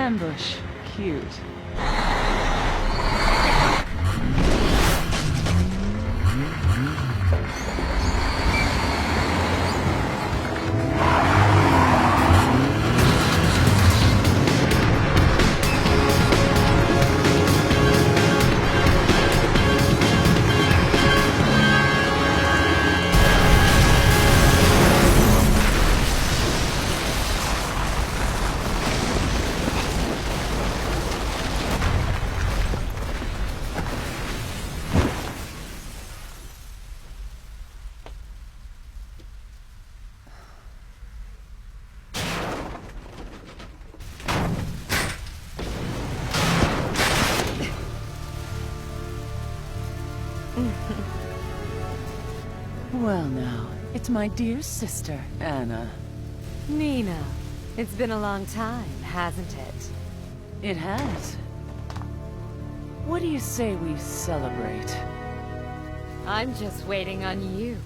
ambush. Cute. Well now, it's my dear sister, Anna. Nina, it's been a long time, hasn't it? It has. What do you say we celebrate? I'm just waiting on you.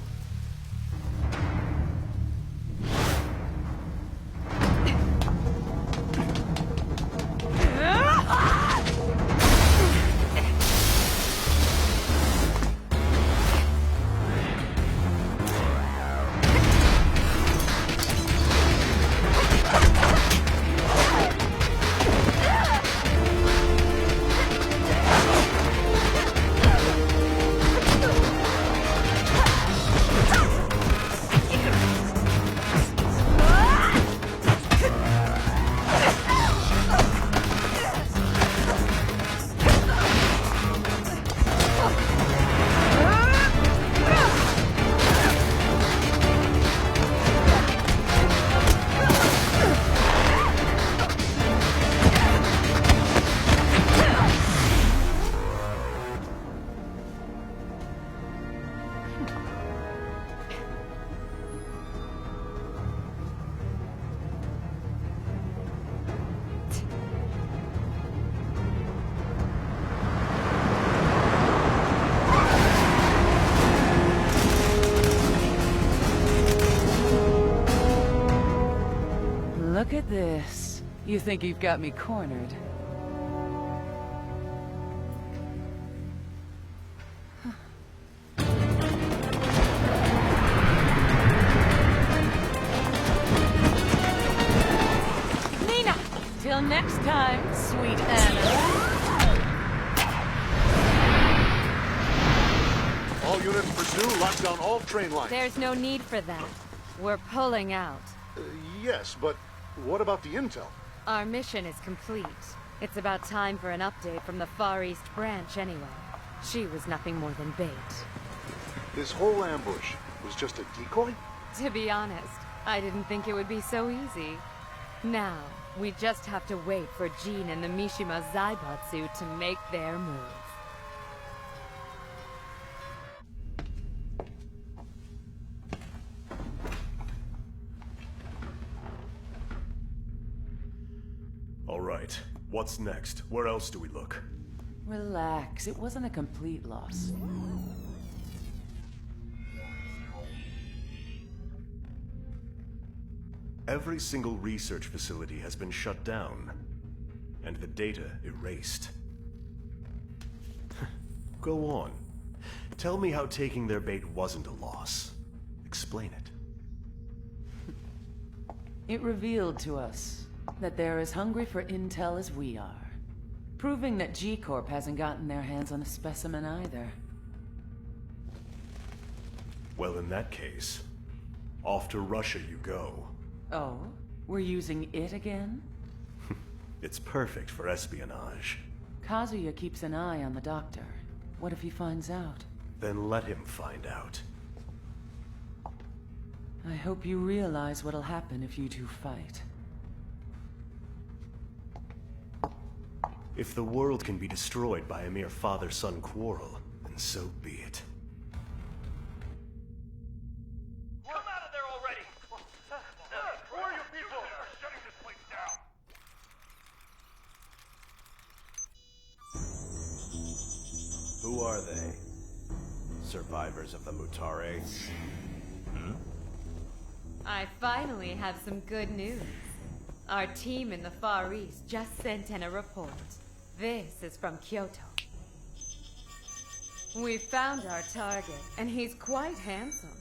Look at this. You think you've got me cornered. Nina! Till next time, sweet Anna. All units pursue, lock down all train lines. There's no need for that. We're pulling out. Yes, but what about the intel? Our mission is complete. It's about time for an update from the Far East branch anyway. She was nothing more than bait. This whole ambush was just a decoy? To be honest, I didn't think it would be so easy. Now, we just have to wait for Jean and the Mishima Zaibatsu to make their move. All right. What's next? Where else do we look? Relax, it wasn't a complete loss. Every single research facility has been shut down, and the data erased. Go on. Tell me how taking their bait wasn't a loss. Explain it. It revealed to us that they're as hungry for intel as we are. Proving that G-Corp hasn't gotten their hands on a specimen either. Well, in that case, off to Russia you go. Oh? We're using it again? It's perfect for espionage. Kazuya keeps an eye on the doctor. What if he finds out? Then let him find out. I hope you realize what'll happen if you two fight. If the world can be destroyed by a mere father-son quarrel, then so be it. Come out of there already! Who are you people? They're shutting this place down! Who are they? Survivors of the Mutare? I finally have some good news. Our team in the Far East just sent in a report. This is from Kyoto. We found our target, and he's quite handsome.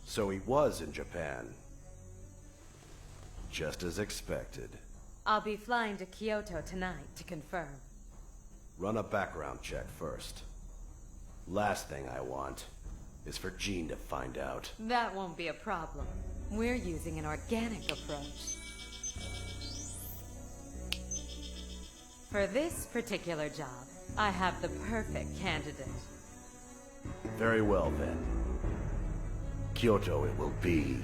So he was in Japan. Just as expected. I'll be flying to Kyoto tonight to confirm. Run a background check first. Last thing I want is for Jean to find out. That won't be a problem. We're using an organic approach. For this particular job, I have the perfect candidate. Very well then. Kyoto it will be.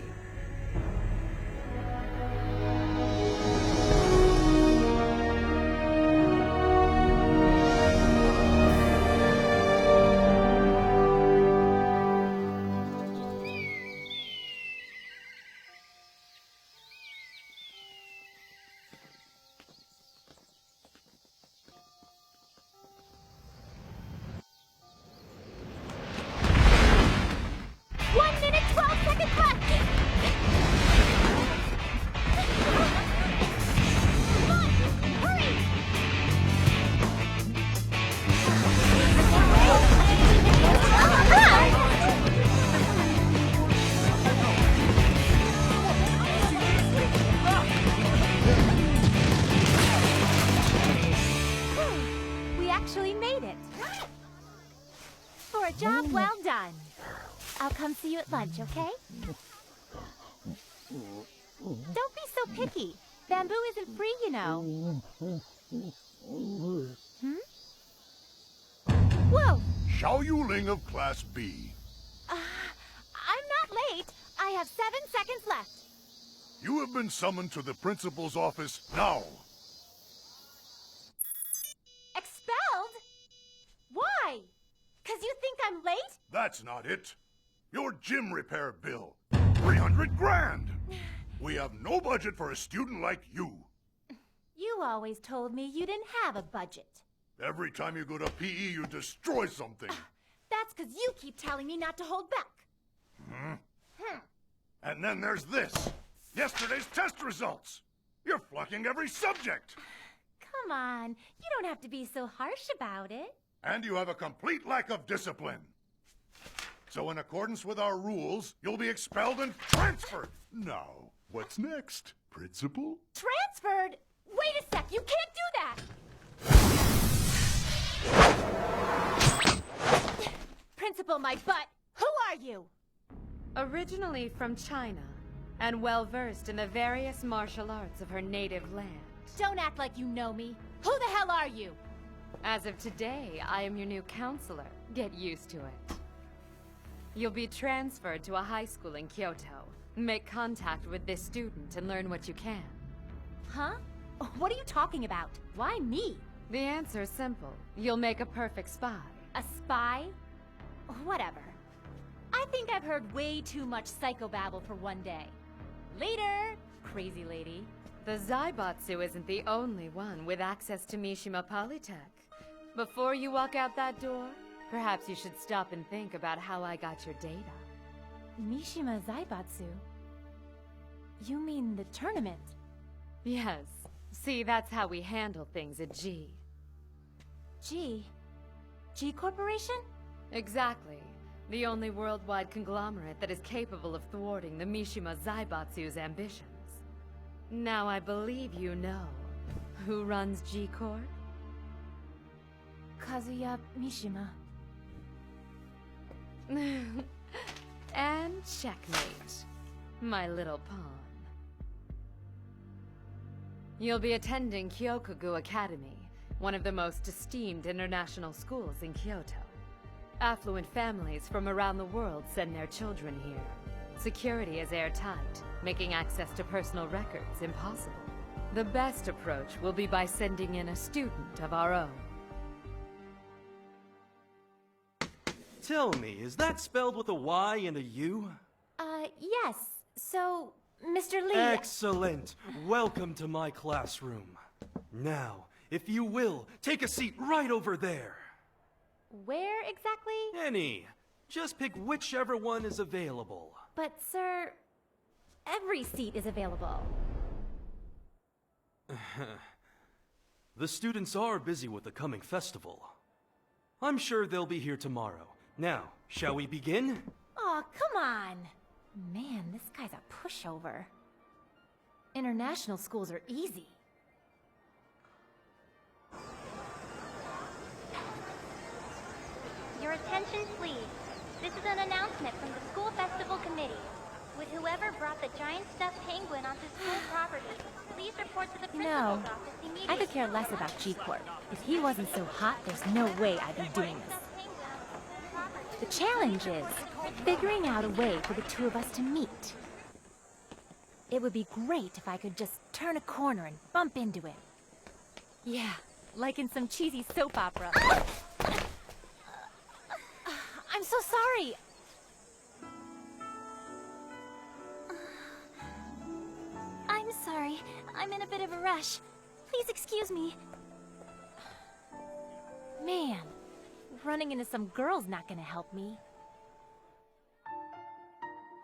Job well done. I'll come see you at lunch, okay? Don't be so picky. Bamboo isn't free, you know. Whoa! Xiao Yuling of Class B. I'm not late. I have 7 seconds left. You have been summoned to the principal's office now. Expelled? Why? 'Cause you think I'm late? That's not it. Your gym repair bill. 300 grand. We have no budget for a student like you. You always told me you didn't have a budget. Every time you go to PE, you destroy something. That's 'cause you keep telling me not to hold back. And then there's this. Yesterday's test results. You're flunking every subject. Come on, you don't have to be so harsh about it. And you have a complete lack of discipline. So in accordance with our rules, you'll be expelled and transferred. Now, what's next, Principal? Transferred? Wait a sec, you can't do that! Principal, my butt, who are you? Originally from China, and well-versed in the various martial arts of her native land. Don't act like you know me. Who the hell are you? As of today, I am your new counselor. Get used to it. You'll be transferred to a high school in Kyoto. Make contact with this student and learn what you can. Huh? What are you talking about? Why me? The answer's simple. You'll make a perfect spy. A spy? Whatever. I think I've heard way too much psychobabble for one day. Later, crazy lady. The Zaibatsu isn't the only one with access to Mishima Polytech. Before you walk out that door, perhaps you should stop and think about how I got your data. Mishima Zaibatsu? You mean the tournament? Yes. See, that's how we handle things at G. G? G Corporation? Exactly. The only worldwide conglomerate that is capable of thwarting the Mishima Zaibatsu's ambitions. Now I believe you know who runs G Corp? Kazuya Mishima. And checkmate, my little pawn. You'll be attending Kyokugu Academy, one of the most esteemed international schools in Kyoto. Affluent families from around the world send their children here. Security is airtight, making access to personal records impossible. The best approach will be by sending in a student of our own. Tell me, is that spelled with a Y and a U? Yes. So, Mr. Lee... Excellent! Welcome to my classroom. Now, if you will, take a seat right over there. Where exactly? Any. Just pick whichever one is available. But, sir, every seat is available. The students are busy with the coming festival. I'm sure they'll be here tomorrow. Now, shall we begin? Aw, come on! Man, this guy's a pushover. International schools are easy. Your attention, please. This is an announcement from the School Festival Committee. Would whoever brought the giant stuffed penguin onto school property please report to the principal's office immediately? I could care less about G-Corp. If he wasn't so hot, there's no way I'd be doing this. The challenge is figuring out a way for the two of us to meet. It would be great if I could just turn a corner and bump into him. Yeah, like in some cheesy soap opera. I'm so sorry. I'm sorry. I'm in a bit of a rush. Please excuse me. Man, running into some girl's not gonna help me.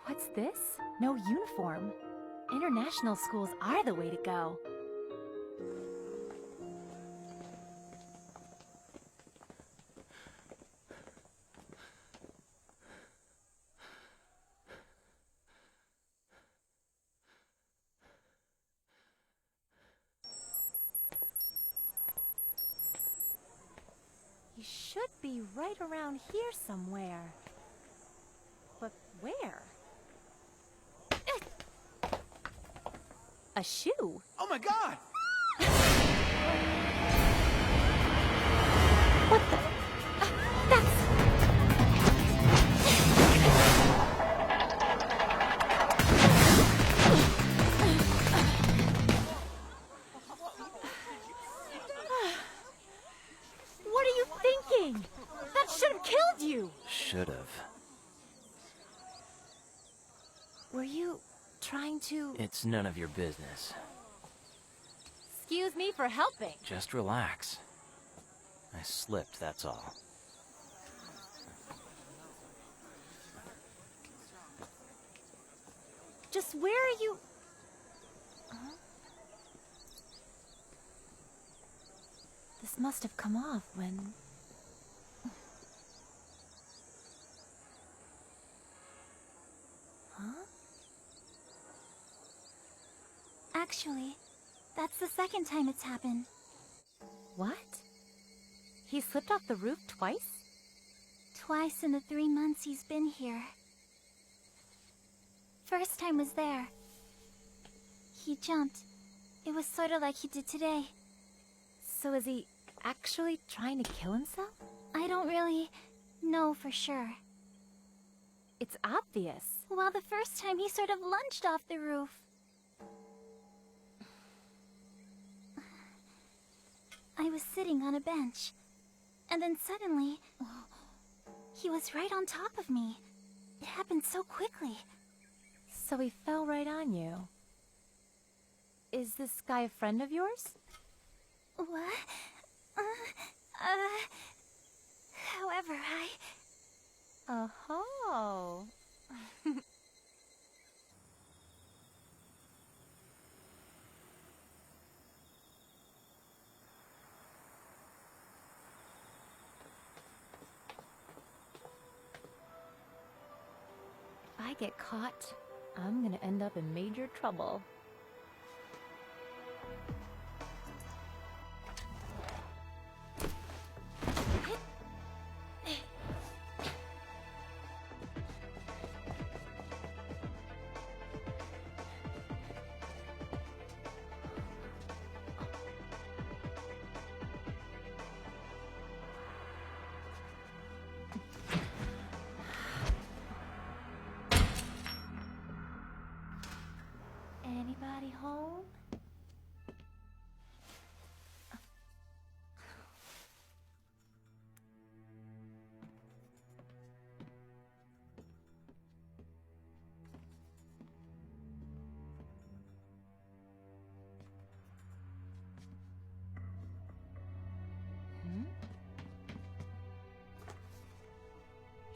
What's this? No uniform. International schools are the way to go. He should be right around here somewhere. But where? A shoe? Oh my god! What the? That's... What are you thinking? That should have killed you! Should've. Were you trying to... It's none of your business. Excuse me for helping. Just relax. I slipped, that's all. Just where are you... Huh? This must have come off when... Huh? Actually, that's the second time it's happened. What? He slipped off the roof twice? Twice in the 3 months he's been here. First time was there. He jumped. It was sort of like he did today. So is he actually trying to kill himself? I don't really know for sure. It's obvious. Well, the first time he sort of lunged off the roof. I was sitting on a bench, and then suddenly, he was right on top of me. It happened so quickly. So he fell right on you. Is this guy a friend of yours? What? However, Oh-ho. If I get caught, I'm gonna end up in major trouble. Anybody home?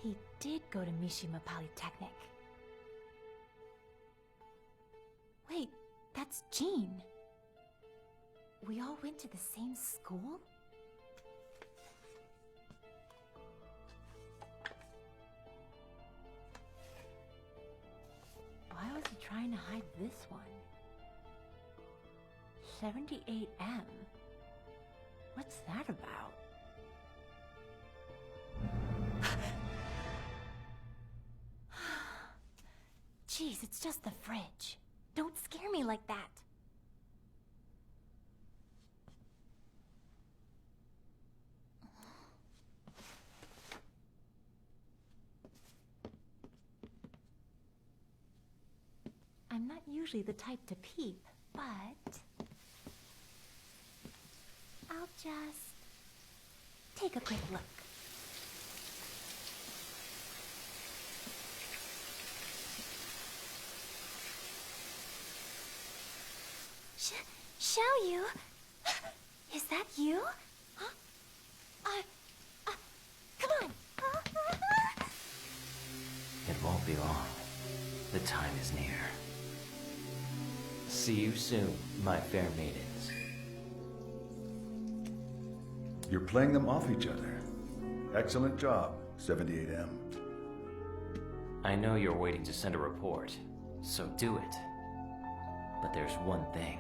He did go to Mishima Polytechnic. Wait, that's Jean. We all went to the same school? Why was he trying to hide this one? 78M? What's that about? Jeez, it's just the fridge. Don't scare me like that. I'm not usually the type to peep, but I'll just take a quick look. Xiao Yu? Is that you? Huh? Come on! It won't be long. The time is near. See you soon, my fair maidens. You're playing them off each other. Excellent job, 78M. I know you're waiting to send a report, so do it. But there's one thing.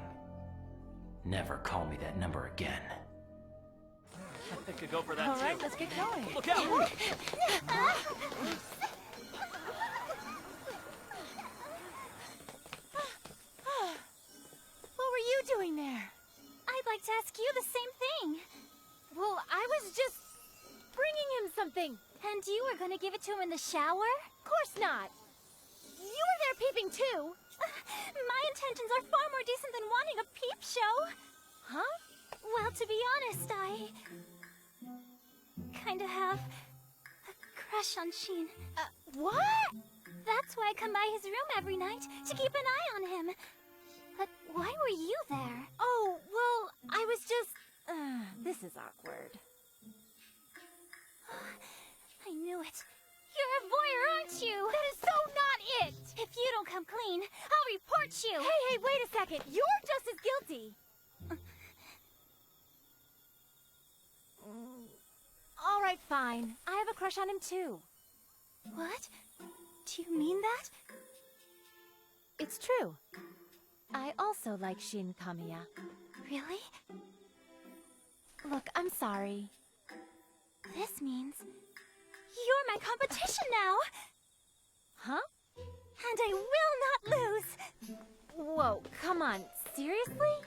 Never call me that number again. I think I go for that All too. right, let's get going. Look out! What were you doing there? I'd like to ask you the same thing. Well, I was just bringing him something. And you were gonna give it to him in the shower? Of course not. You were there peeping too. My intentions are far more decent than wanting a peep show. Huh? Well, to be honest, I kinda have a crush on Sheen. What? That's why I come by his room every night, to keep an eye on him. But why were you there? Oh, well, I was just... this is awkward. I knew it. You're a voyeur, aren't you? That is so not it! If you don't come clean, I'll report you. Hey, wait a second. You're just as guilty. All right, fine. I have a crush on him too. What? Do you mean that? It's true. I also like Shin Kamiya. Really? Look, I'm sorry. This means you're my competition now. Huh? And I will not lose. Whoa, come on. Seriously?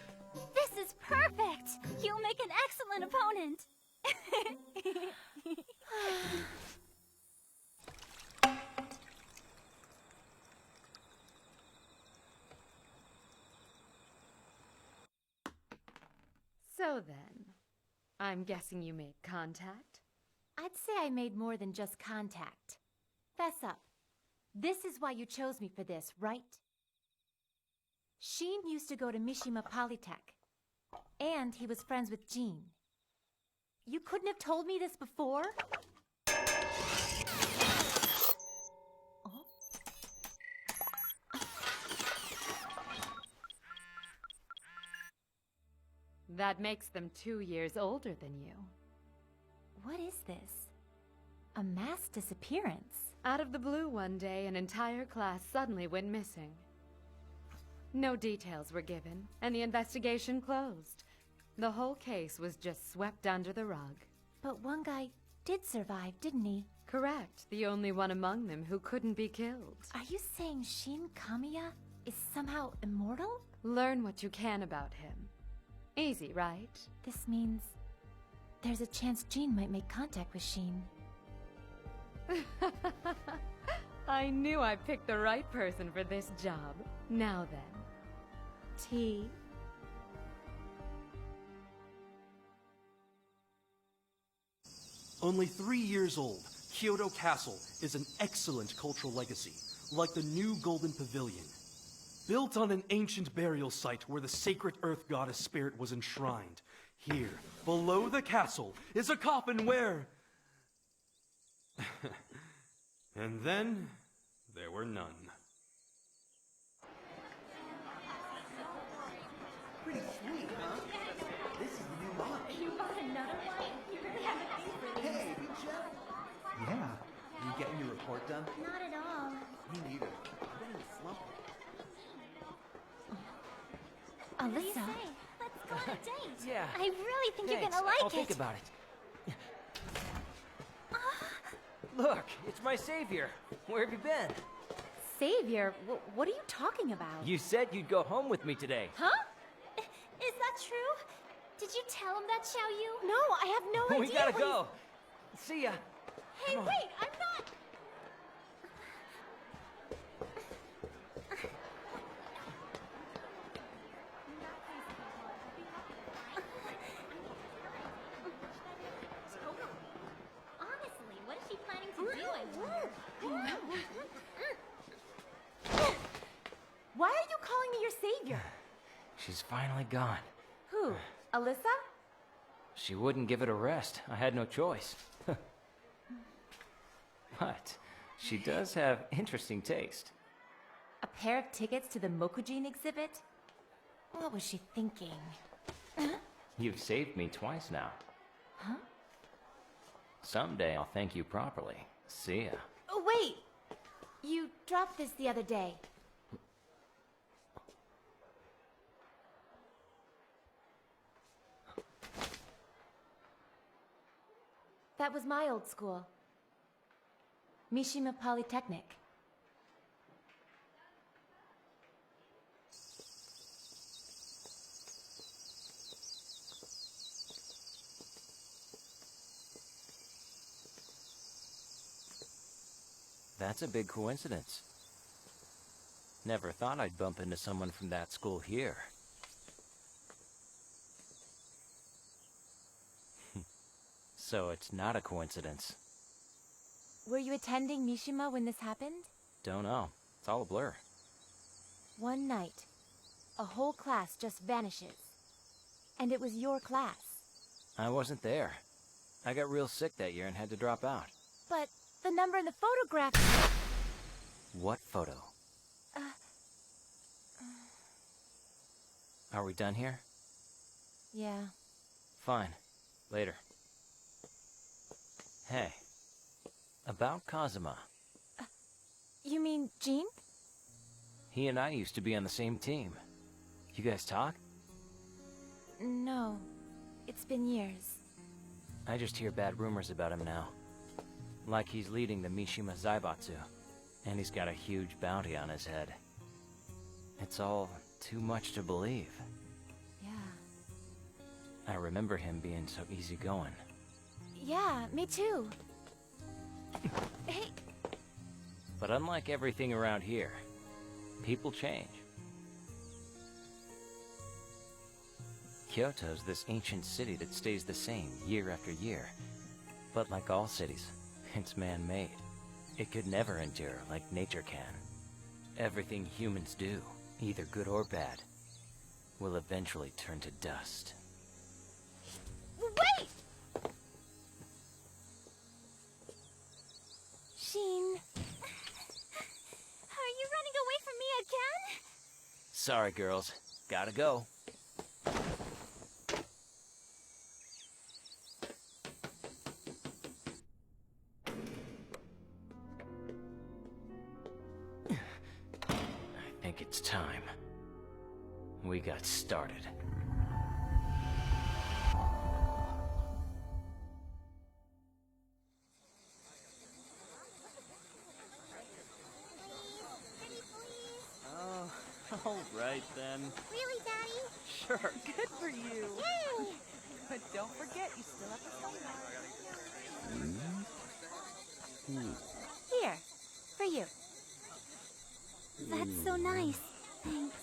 This is perfect. You'll make an excellent opponent. So then, I'm guessing you made contact? I'd say I made more than just contact. Fess up. This is why you chose me for this, right? Sheen used to go to Mishima Polytech. And he was friends with Jean. You couldn't have told me this before? Oh. That makes them 2 years older than you. What is this? A mass disappearance? Out of the blue one day, an entire class suddenly went missing. No details were given, and the investigation closed. The whole case was just swept under the rug. But one guy did survive, didn't he? Correct, the only one among them who couldn't be killed. Are you saying Shin Kamiya is somehow immortal? Learn what you can about him. Easy, right? This means there's a chance Jean might make contact with Shin. I knew I picked the right person for this job. Now then, tea? Only 3 years old, Kyoto Castle is an excellent cultural legacy, like the new Golden Pavilion. Built on an ancient burial site where the sacred Earth Goddess spirit was enshrined. Here, below the castle, is a coffin where... And then, there were none. Pretty sweet, huh? Yeah. You getting your report done? Not at all. Me neither. I've been in a slump. What do you Alyssa, say? Let's go on a date. Yeah. I really think you're Thanks. gonna like I'll it. think about it. Look, it's my savior. Where have you been? Savior, what are you talking about? You said you'd go home with me today. Huh? Is that true? Did you tell him that, Xiao Yu? No, I have no idea. We gotta what go. See ya. Hey, Come on. wait, I'm not. Honestly, what is she planning to do, I wonder? Why are you calling me your savior? She's finally gone. Who? Alyssa? She wouldn't give it a rest. I had no choice. But she does have interesting taste. A pair of tickets to the Mokujin exhibit? What was she thinking? You've saved me twice now. Huh? Someday I'll thank you properly. See ya. Oh, wait! You dropped this the other day. That was my old school. Mishima Polytechnic. That's a big coincidence. Never thought I'd bump into someone from that school here. So it's not a coincidence. Were you attending Mishima when this happened? Don't know. It's all a blur. One night, a whole class just vanishes. And it was your class. I wasn't there. I got real sick that year and had to drop out. But the number in the photograph... What photo? Are we done here? Yeah. Fine. Later. Hey. About Kazuma. You mean Jean? He and I used to be on the same team. You guys talk? No. It's been years. I just hear bad rumors about him now. Like he's leading the Mishima Zaibatsu. And he's got a huge bounty on his head. It's all too much to believe. Yeah. I remember him being so easygoing. Yeah, me too. Hey. But unlike everything around here, people change. Kyoto's this ancient city that stays the same year after year. But like all cities, it's man-made. It could never endure like nature can. Everything humans do, either good or bad, will eventually turn to dust. Wait! Jean... Are you running away from me again? Sorry, girls. Gotta go. I think it's time. We got started. All right, then. Really, Daddy? Sure. Good for you. Yay! But don't forget, you still have to sign. Here, for you. That's so nice. Thanks.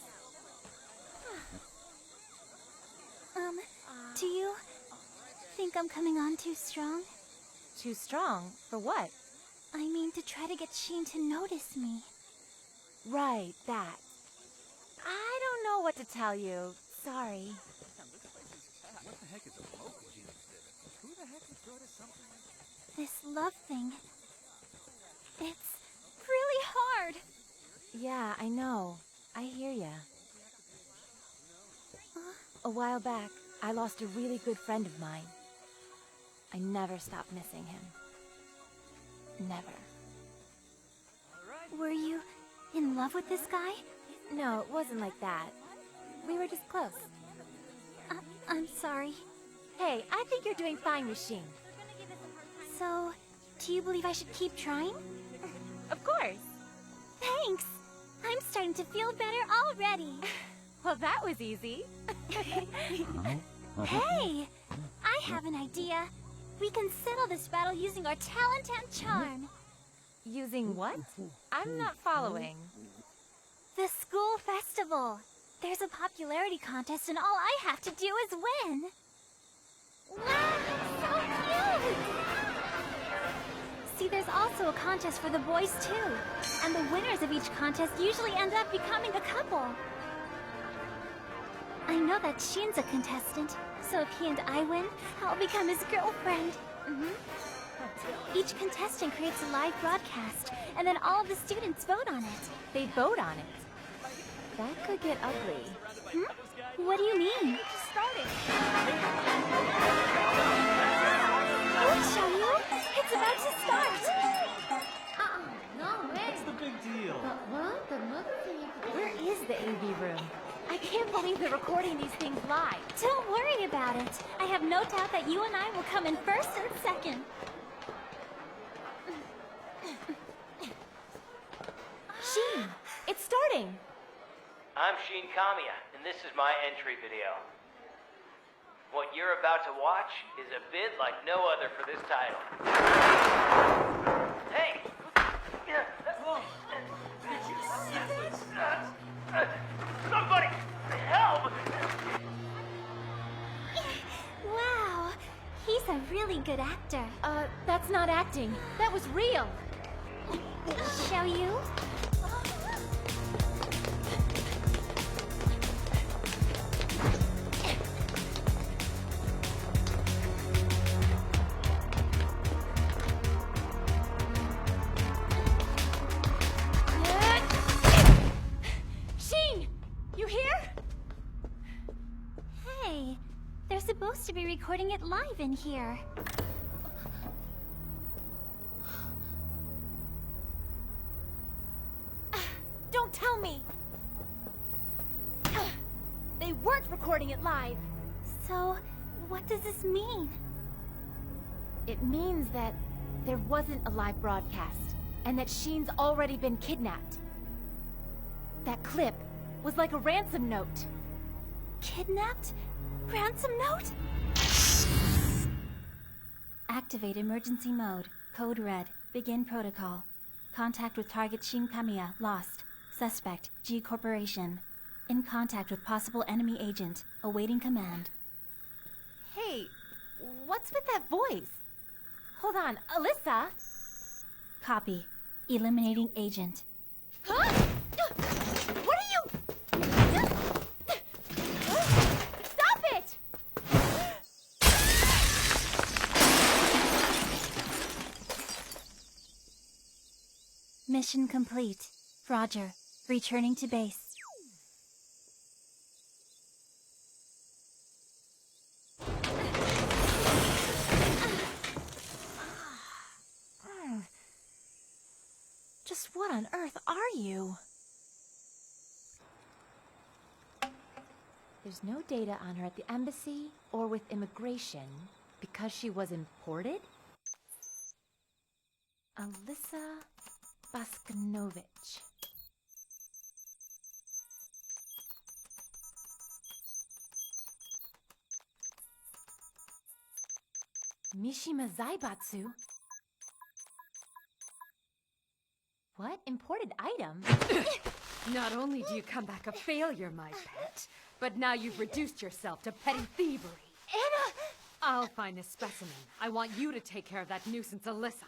Do you think I'm coming on too strong? Too strong? For what? I mean, to try to get Sheen to notice me. Right, that. I don't know what to tell you. Sorry. What the heck is a Mokujin exhibit? Who the heck would go to something like This love thing. It's really hard. Yeah, I know. I hear ya. A while back, I lost a really good friend of mine. I never stopped missing him. Never. Were you in love with this guy? No, it wasn't like that. We were just close. I'm sorry. Hey, I think you're doing fine, Machine. So, do you believe I should keep trying? Of course. Thanks! I'm starting to feel better already. Well, that was easy. Hey! I have an idea. We can settle this battle using our talent and charm. Using what? I'm not following. The school festival. There's a popularity contest and all I have to do is win. Wow, so cute! See, there's also a contest for the boys too. And the winners of each contest usually end up becoming a couple. I know that Shin's a contestant, so if he and I win, I'll become his girlfriend. Each contestant creates a live broadcast, and then all of the students vote on it. They vote on it? That could get ugly. What do you mean? Look, Xiaoyu! It's about to start! No way! What's the big deal? What? The mother thing? Where is the AV room? I can't believe they're recording these things live. Don't worry about it. I have no doubt that you and I will come in first and second. Shin, it's starting. I'm Shin Kamiya, and this is my entry video. What you're about to watch is a bit like no other for this title. Hey! Somebody! Help! Wow, he's a really good actor. That's not acting. That was real. Xiaoyu? Shin! You here? Hey, they're supposed to be recording it live in here. Don't tell me! They weren't recording it live! So, what does this mean? It means that there wasn't a live broadcast, and that Shin's already been kidnapped. That clip was like a ransom note. Kidnapped? Ransom note? Activate emergency mode. Code red. Begin protocol. Contact with target Shin Kamiya. Lost. Suspect G Corporation. In contact with possible enemy agent. Awaiting command. Hey, what's with that voice? Hold on, Alyssa? Copy. Eliminating agent. Huh? What are you? Stop it! Mission complete. Roger. Returning to base. Just what on earth are you? There's no data on her at the embassy or with immigration because she was imported? Alyssa Baskanovich. Mishima Zaibatsu? What? Imported item? Not only do you come back a failure, my pet, but now you've reduced yourself to petty thievery. Anna! I'll find a specimen. I want you to take care of that nuisance, Alyssa.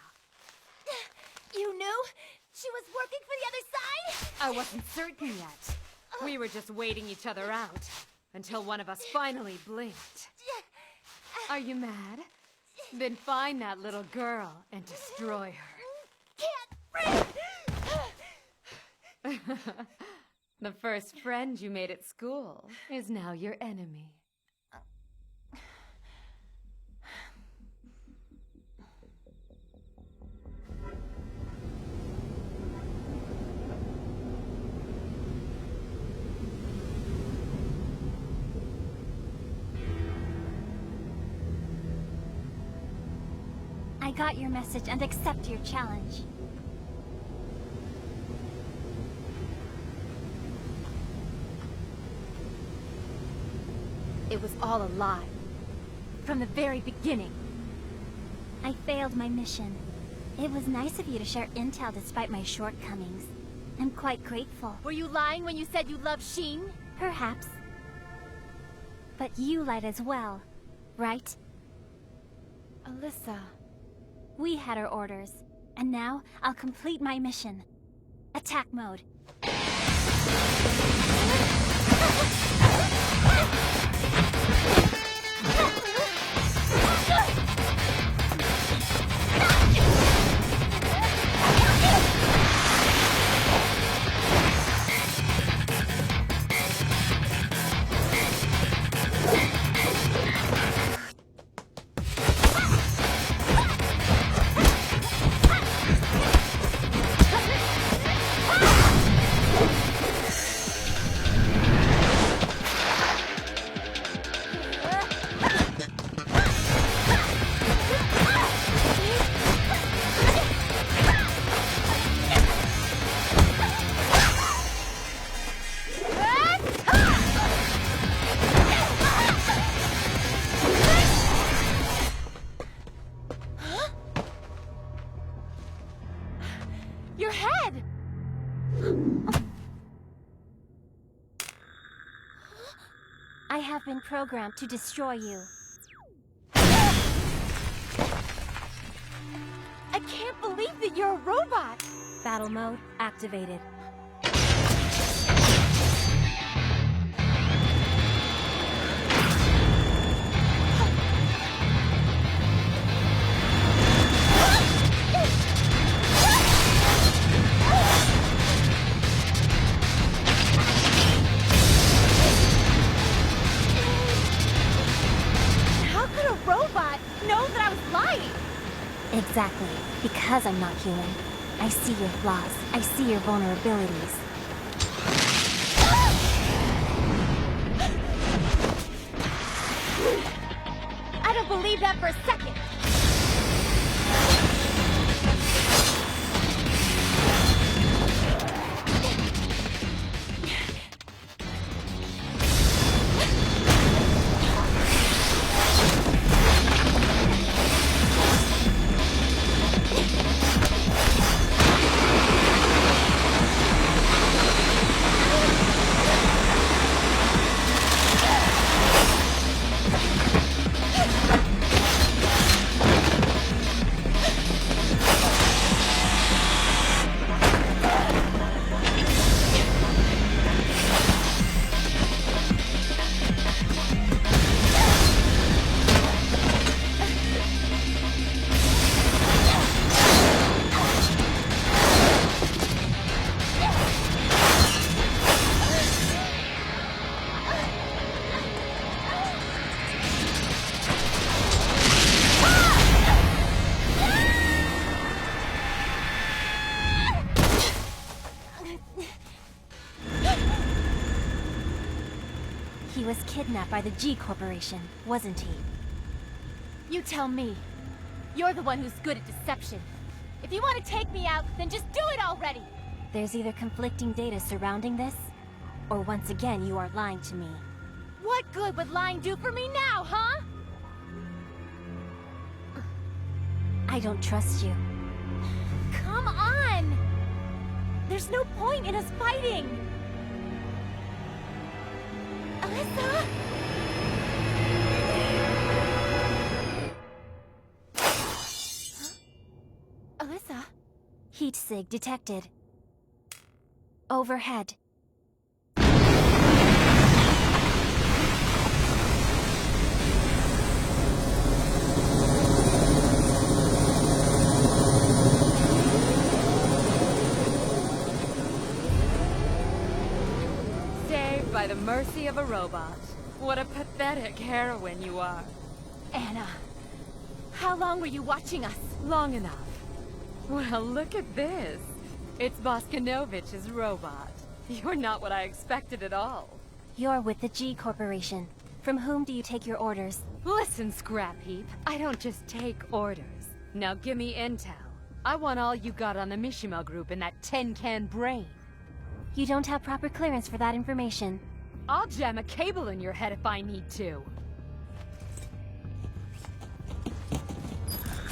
You knew? She was working for the other side? I wasn't certain yet. We were just waiting each other out until one of us finally blinked. Are you mad? Then find that little girl and destroy her. Can't breathe! The first friend you made at school is now your enemy. got your message and accept your challenge. It was all a lie. From the very beginning. I failed my mission. It was nice of you to share intel despite my shortcomings. I'm quite grateful. Were you lying when you said you loved Sheen? Perhaps. But you lied as well, right? Alyssa... We had our orders, and now I'll complete my mission. Attack mode. Your head! I have been programmed to destroy you. I can't believe that you're a robot! Battle mode activated. How could a robot know that I was lying? Exactly. Because I'm not human. I see your flaws. I see your vulnerabilities. I don't believe that for a second! He was kidnapped by the G Corporation, wasn't he? You tell me. You're the one who's good at deception. If you want to take me out, then just do it already! There's either conflicting data surrounding this, or once again you are lying to me. What good would lying do for me now, huh? I don't trust you. Come on! There's no point in us fighting! Alyssa? Alyssa? Heat sig detected. Overhead. Saved by the mercy of a robot. What a pathetic heroine you are. Anna, how long were you watching us? Long enough. Well, look at this. It's Boskanovich's robot. You're not what I expected at all. You're with the G Corporation. From whom do you take your orders? Listen, Scrap Heap. I don't just take orders. Now give me intel. I want all you got on the Mishima group in that tin-can brain. You don't have proper clearance for that information. I'll jam a cable in your head if I need to.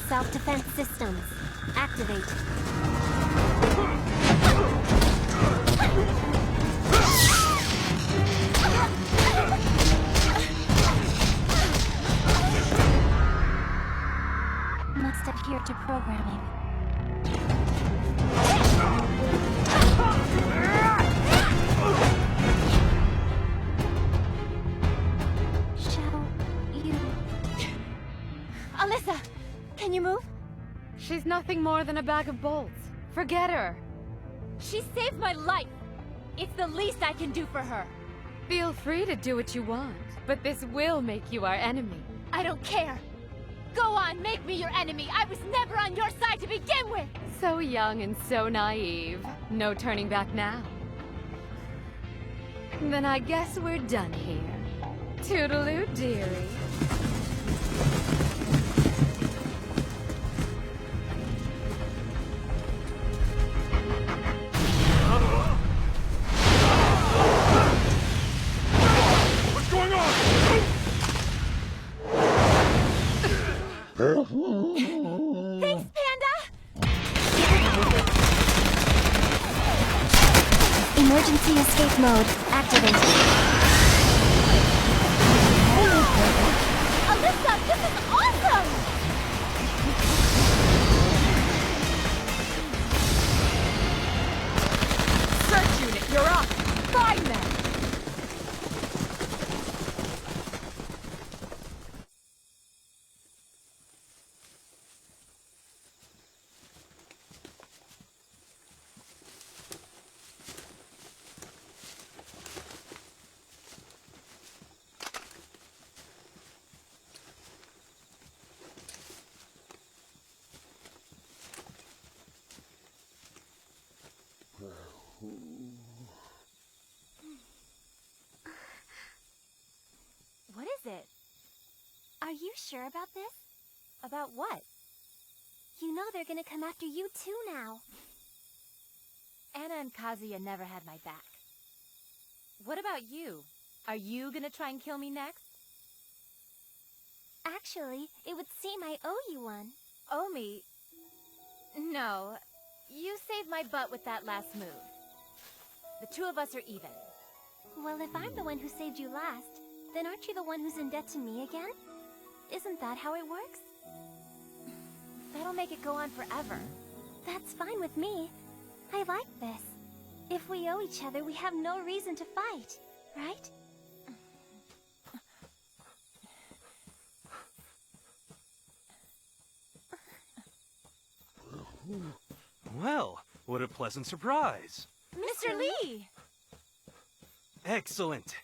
Self-defense systems. Activate. Must adhere to programming. Shall you... Alyssa! Can you move? She's nothing more than a bag of bolts. Forget her. She saved my life! It's the least I can do for her. Feel free to do what you want, but this will make you our enemy. I don't care! Go on, make me your enemy! I was never on your side to begin with! So young and so naive. No turning back now. Then I guess we're done here. Toodaloo, dearie. What's going on? Thanks, Panda! Emergency escape mode. Activate. Alyssa, this is awesome! Search unit, you're up! Find them! What is it? Are you sure about this? About what? You know they're gonna come after you too now. Anna and Kazuya never had my back. What about you? Are you gonna try and kill me next? Actually, it would seem I owe you one. Owe me? No. You saved my butt with that last move. The two of us are even. Well, if I'm the one who saved you last, then aren't you the one who's in debt to me again? Isn't that how it works? That'll make it go on forever. That's fine with me. I like this. If we owe each other, we have no reason to fight, right? Well, what a pleasant surprise. Mr. Lee! Excellent.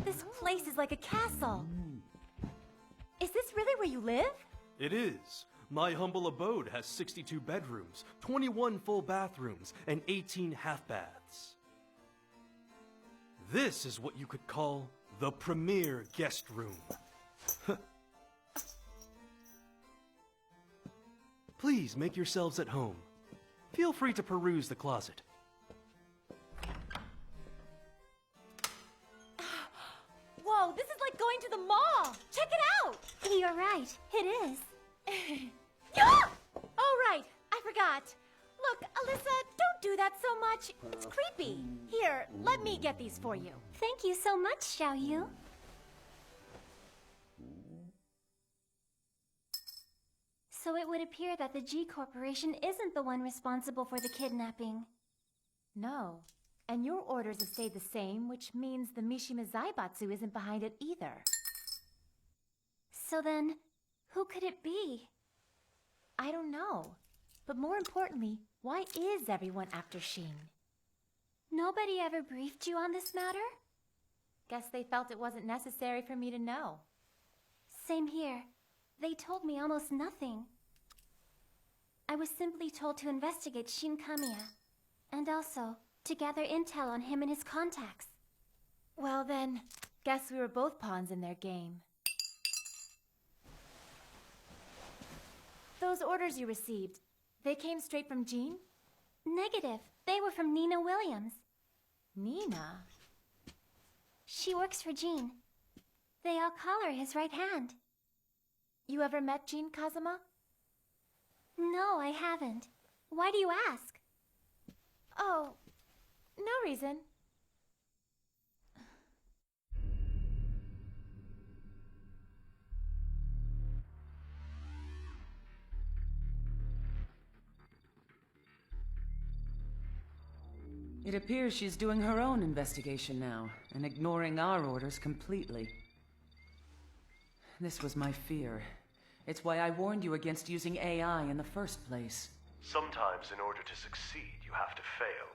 This place is like a castle. Is this really where you live? It is. My humble abode has 62 bedrooms, 21 full bathrooms, and 18 half baths. This is what you could call the premier guest room. Please make yourselves at home. Feel free to peruse the closet. Whoa, this is like going to the mall! Check it out! You're right, it is. Ah! Oh, right, I forgot. Look, Alyssa, don't do that so much. It's creepy. Here, let me get these for you. Thank you so much, Xiaoyu. So it would appear that the G Corporation isn't the one responsible for the kidnapping. No. And your orders have stayed the same, which means the Mishima Zaibatsu isn't behind it either. So then, who could it be? I don't know. But more importantly, why is everyone after Shin? Nobody ever briefed you on this matter? Guess they felt it wasn't necessary for me to know. Same here. They told me almost nothing. I was simply told to investigate Shin Kamiya, and also to gather intel on him and his contacts. Well then, guess we were both pawns in their game. Those orders you received, they came straight from Jean? Negative. They were from Nina Williams. Nina? She works for Jean. They all call her his right hand. You ever met Jean, Kazuma? No, I haven't. Why do you ask? Oh, no reason. It appears she's doing her own investigation now, and ignoring our orders completely. This was my fear. It's why I warned you against using AI in the first place. Sometimes in order to succeed, you have to fail.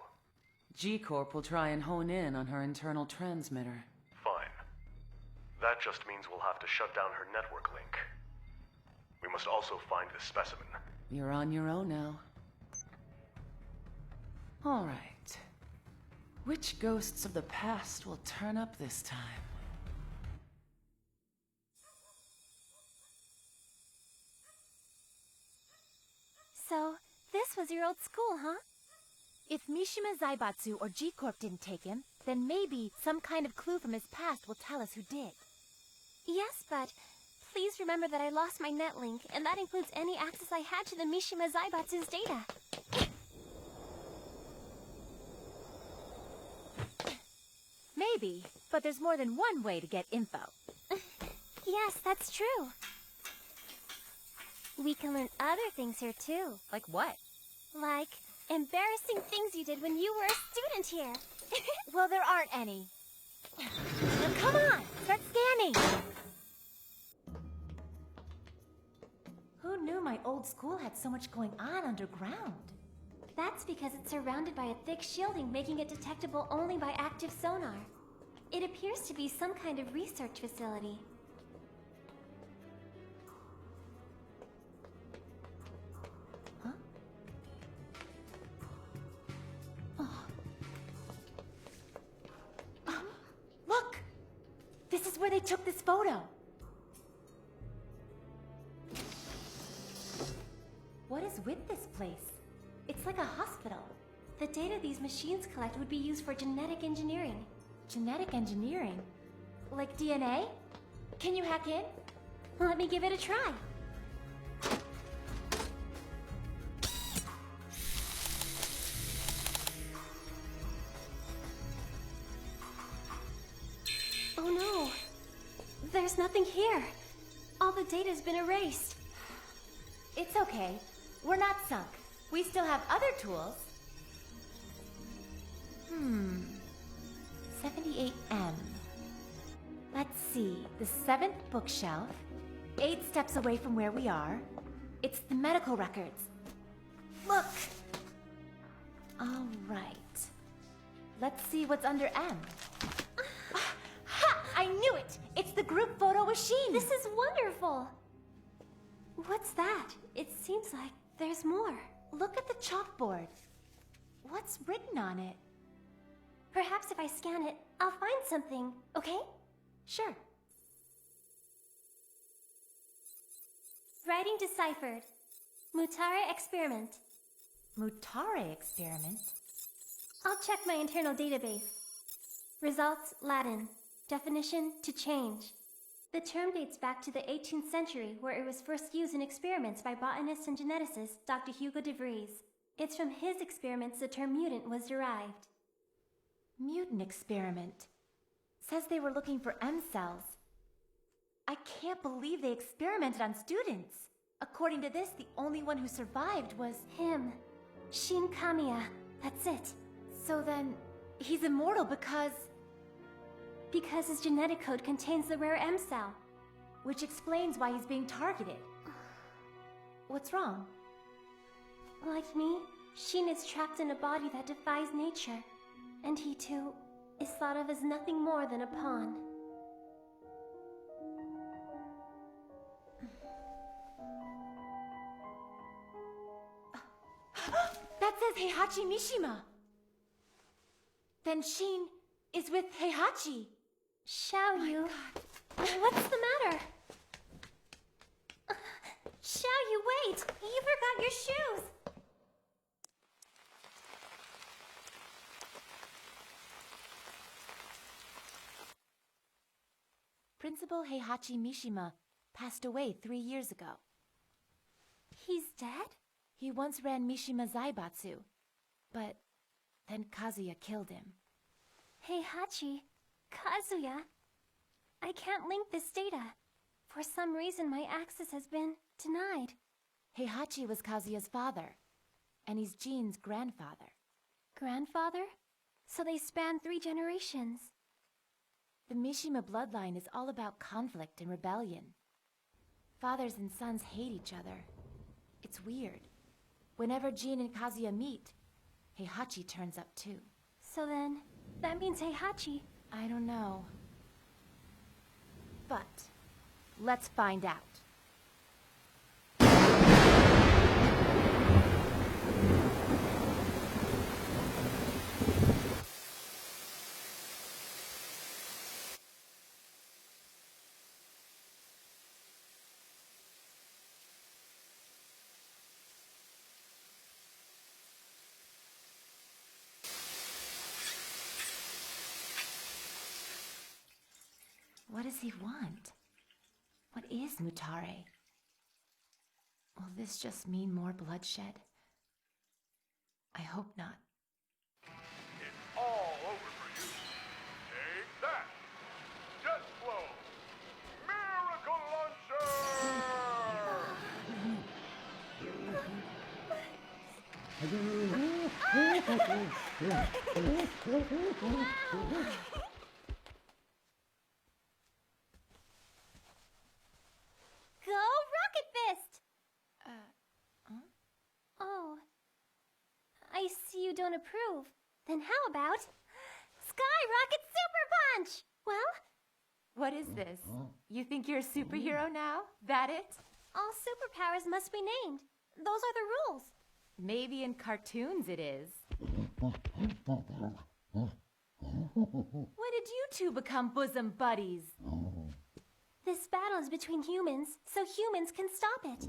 G-Corp will try and hone in on her internal transmitter. Fine. That just means we'll have to shut down her network link. We must also find the specimen. You're on your own now. All right. Which ghosts of the past will turn up this time? So, this was your old school, huh? If Mishima Zaibatsu or G-Corp didn't take him, then maybe some kind of clue from his past will tell us who did. Yes, but please remember that I lost my net link, and that includes any access I had to the Mishima Zaibatsu's data. Maybe, but there's more than one way to get info. Yes, that's true. We can learn other things here, too. Like what? Like embarrassing things you did when you were a student here. Well, there aren't any. Now, come on! Start scanning! Who knew my old school had so much going on underground? That's because it's surrounded by a thick shielding, making it detectable only by active sonar. It appears to be some kind of research facility. Huh? Oh. Look! This is where they took this photo. What is with this place? It's like a hospital. The data these machines collect would be used for genetic engineering. Genetic engineering? Like DNA? Can you hack in? Let me give it a try. Oh no! There's nothing here. All the data's been erased. It's okay. We're not sunk. We still have other tools. 78M. Let's see. The 7th bookshelf. 8 steps away from where we are. It's the medical records. Look! All right. Let's see what's under M. Ha! I knew it! It's the group photo machine! This is wonderful! What's that? It seems like there's more. Look at the chalkboard. What's written on it? Perhaps if I scan it, I'll find something, okay? Sure. Writing deciphered. Mutare experiment. Mutare experiment? I'll check my internal database. Results, Latin. Definition, to change. The term dates back to the 18th century, where it was first used in experiments by botanist and geneticist Dr. Hugo de Vries. It's from his experiments the term mutant was derived. Mutant experiment. Says they were looking for M cells. I can't believe they experimented on students. According to this, the only one who survived was him. Shin Kamiya. That's it. So then, he's immortal because... Because his genetic code contains the rare M cell. Which explains why he's being targeted. What's wrong? Like me, Shin is trapped in a body that defies nature. And he too is thought of as nothing more than a pawn. That says Heihachi Mishima! Then Shin is with Heihachi. Xiaoyu. What's the matter? Xiaoyu, wait! You forgot your shoes! Principal Heihachi Mishima passed away 3 years ago. He's dead? He once ran Mishima Zaibatsu, but then Kazuya killed him. Heihachi, Kazuya? I can't link this data. For some reason, my access has been denied. Heihachi was Kazuya's father, and he's Jin's grandfather. Grandfather? So they span 3 generations. The Mishima bloodline is all about conflict and rebellion. Fathers and sons hate each other. It's weird. Whenever Jin and Kazuya meet, Heihachi turns up too. So then, that means Heihachi... I don't know. But, let's find out. What does he want? What is Mutare? Will this just mean more bloodshed? I hope not. It's all over for you. Take that! Jet Flow! Miracle Launcher! Go Rocket Fist! Oh. I see you don't approve. Then how about Sky Rocket Super Punch? Well? What is this? You think you're a superhero now? That it? All superpowers must be named. Those are the rules. Maybe in cartoons it is. When did you two become bosom buddies? This battle is between humans, so humans can stop it.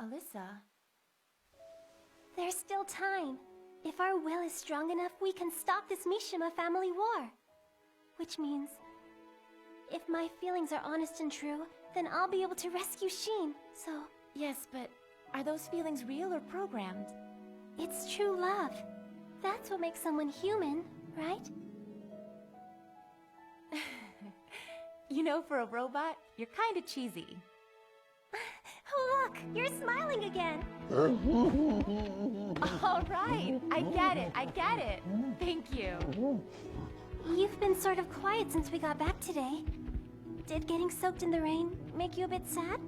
Alyssa? There's still time. If our will is strong enough, we can stop this Mishima family war. Which means, if my feelings are honest and true, then I'll be able to rescue Shin, so... Yes, but are those feelings real or programmed? It's true love. That's what makes someone human, right? You know, for a robot, you're kind of cheesy. Oh, look! You're smiling again! All right! I get it! Thank you! You've been sort of quiet since we got back today. Did getting soaked in the rain make you a bit sad?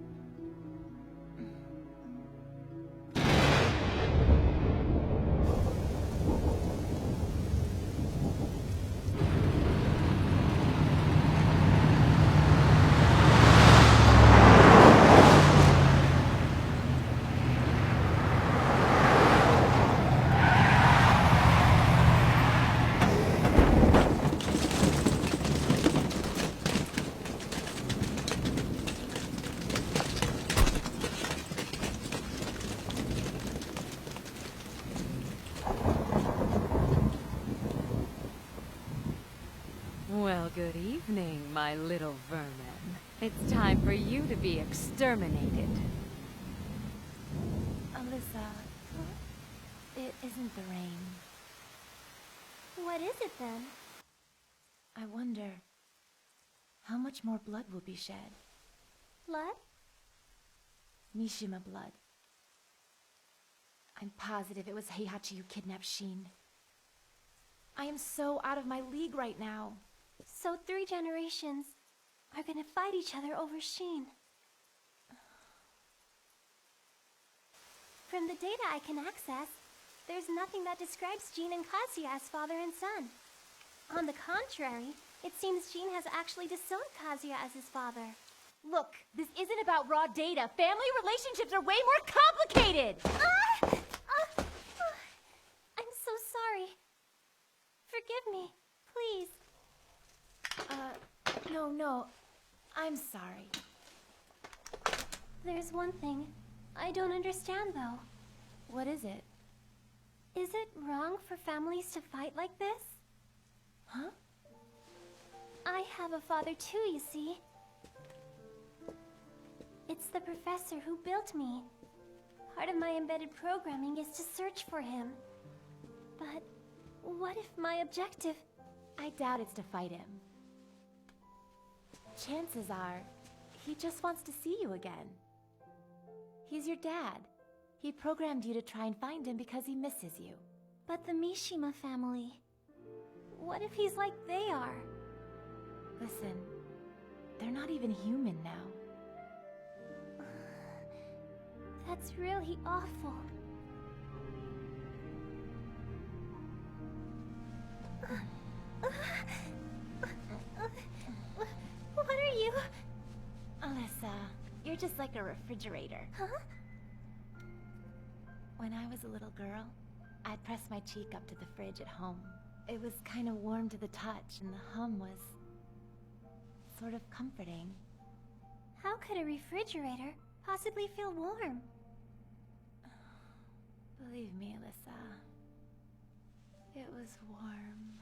Well, good evening, my little vermin. It's time for you to be exterminated. Alyssa, it isn't the rain. What is it then? I wonder how much more blood will be shed. Blood? Mishima blood. I'm positive it was Heihachi who kidnapped Shin. I am so out of my league right now. So 3 generations are gonna fight each other over Shin. From the data I can access, there's nothing that describes Jin and Kazuya as father and son. On the contrary, it seems Jin has actually disowned Kazuya as his father. Look, this isn't about raw data. Family relationships are way more complicated! I'm so sorry. Forgive me, please. No. I'm sorry. There's one thing I don't understand, though. What is it? Is it wrong for families to fight like this? Huh? I have a father too, you see. It's the professor who built me. Part of my embedded programming is to search for him. But what if my objective... I doubt it's to fight him. Chances are, he just wants to see you again. He's your dad. He programmed you to try and find him because he misses you. But the Mishima family... What if he's like they are? Listen, they're not even human now. That's really awful. What are you? Alyssa, you're just like a refrigerator. Huh? When I was a little girl, I'd press my cheek up to the fridge at home. It was kind of warm to the touch, and the hum was sort of comforting. How could a refrigerator possibly feel warm? Believe me, Alyssa, it was warm.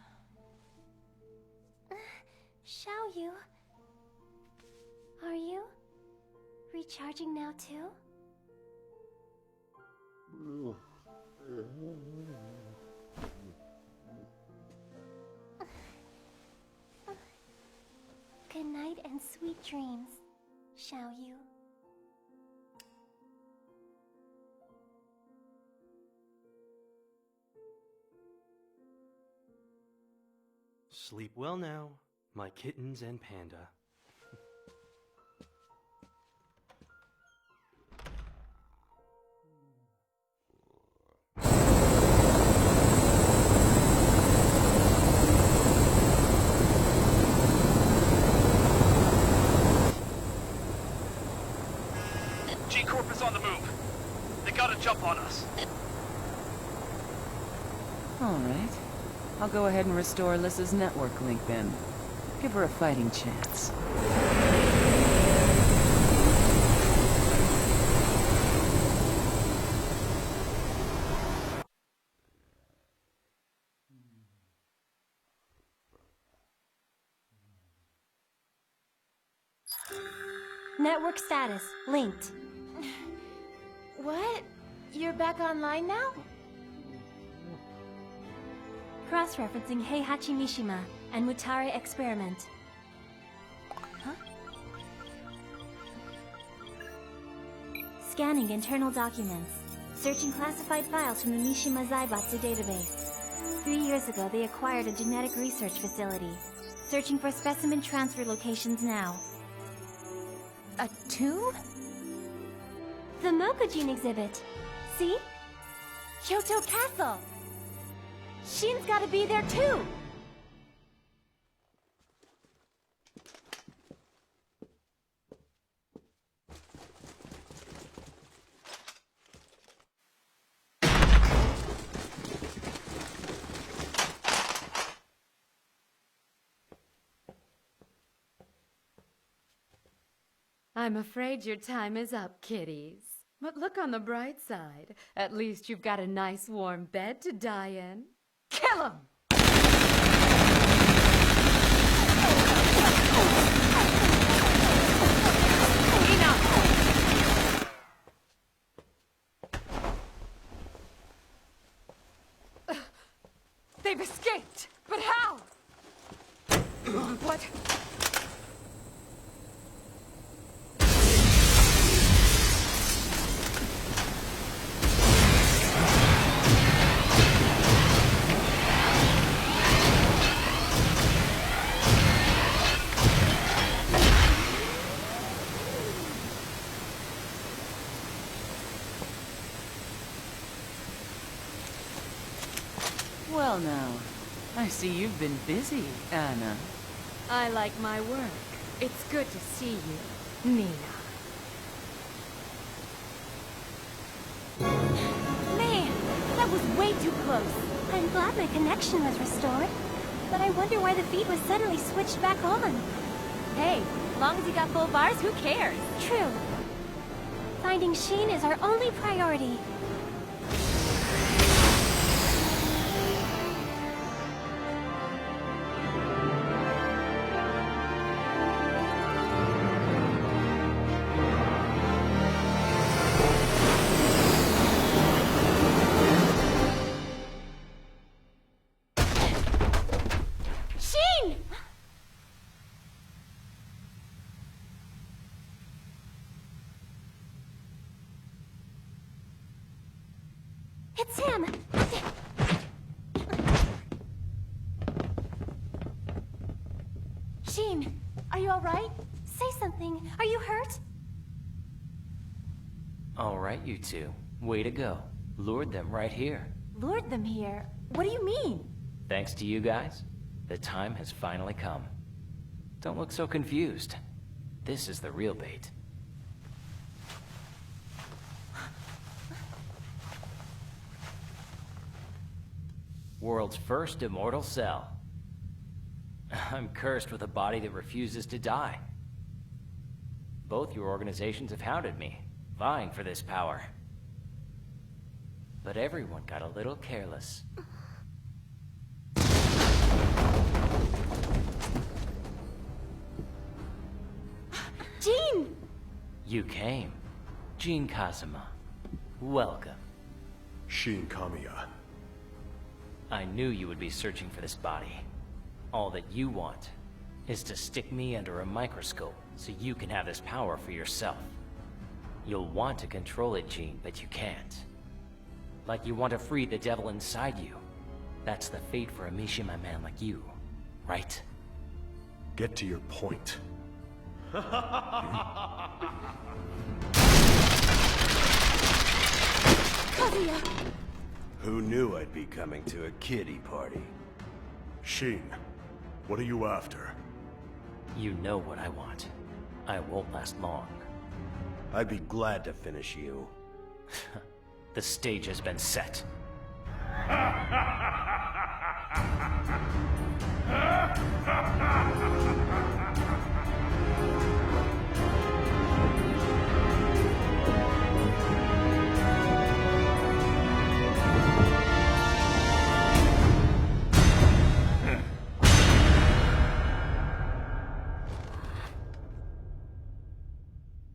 Xiaoyu, are you recharging now too? Good night and sweet dreams, Xiaoyu. Sleep well now, my kittens and panda. G-Corp is on the move. They gotta jump on us. All right. I'll go ahead and restore Alyssa's network link then. Give her a fighting chance. Network status linked. What? You're back online now? Cross-referencing Heihachi Mishima and Mutare experiment. Huh? Scanning internal documents. Searching classified files from the Mishima Zaibatsu database. 3 years ago, they acquired a genetic research facility. Searching for specimen transfer locations now. A tomb? The Mokujin exhibit. See? Kyoto Castle! Shin's gotta be there too! I'm afraid your time is up, kiddies. But look on the bright side. At least you've got a nice warm bed to die in. Kill him! Enough! They've escaped! But how? What? Well now, I see you've been busy, Anna. I like my work. It's good to see you, Nina. Man, that was way too close. I'm glad my connection was restored. But I wonder why the feed was suddenly switched back on. Hey, as long as you got full bars, who cares? True. Finding Sheen is our only priority. Sheen! It's him! Sheen, are you alright? Say something. Are you hurt? Alright, you two. Way to go. Lured them right here. Lured them here? What do you mean? Thanks to you guys, the time has finally come. Don't look so confused. This is the real bait. World's first immortal cell. I'm cursed with a body that refuses to die. Both your organizations have hounded me, vying for this power. But everyone got a little careless. Jean! You came. Jean Kazuma. Welcome. Shin Kamiya. I knew you would be searching for this body. All that you want is to stick me under a microscope so you can have this power for yourself. You'll want to control it, Jean, but you can't. Like you want to free the devil inside you. That's the fate for a Mishima man like you, right? Get to your point. Kazuya! Who knew I'd be coming to a kiddie party? Shin, what are you after? You know what I want. I won't last long. I'd be glad to finish you. The stage has been set.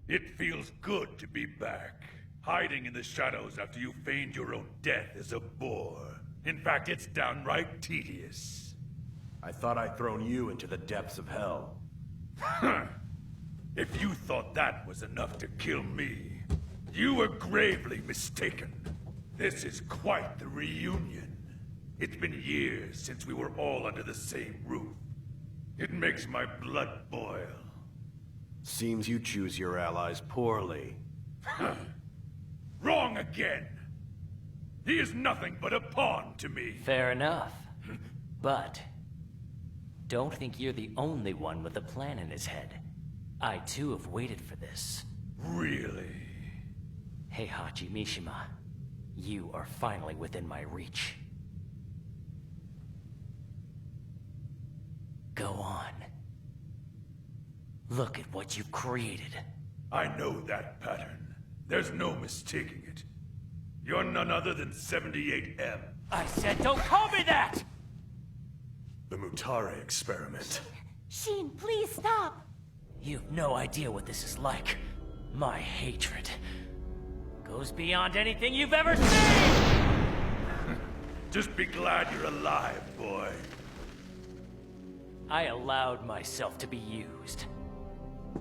It feels good to be back. Hiding in the shadows after you feigned your own death is a bore. In fact, it's downright tedious. I thought I'd thrown you into the depths of hell. If you thought that was enough to kill me, you were gravely mistaken. This is quite the reunion. It's been years since we were all under the same roof. It makes my blood boil. Seems you choose your allies poorly. Wrong again! He is nothing but a pawn to me. Fair enough. But don't think you're the only one with a plan in his head. I too have waited for this. Really? Heihachi Mishima, you are finally within my reach. Go on. Look at what you've created. I know that pattern. There's no mistaking it. You're none other than 78M. I said don't call me that! The Mutare experiment. Sheen, please stop! You've no idea what this is like. My hatred goes beyond anything you've ever seen! Just be glad you're alive, boy. I allowed myself to be used.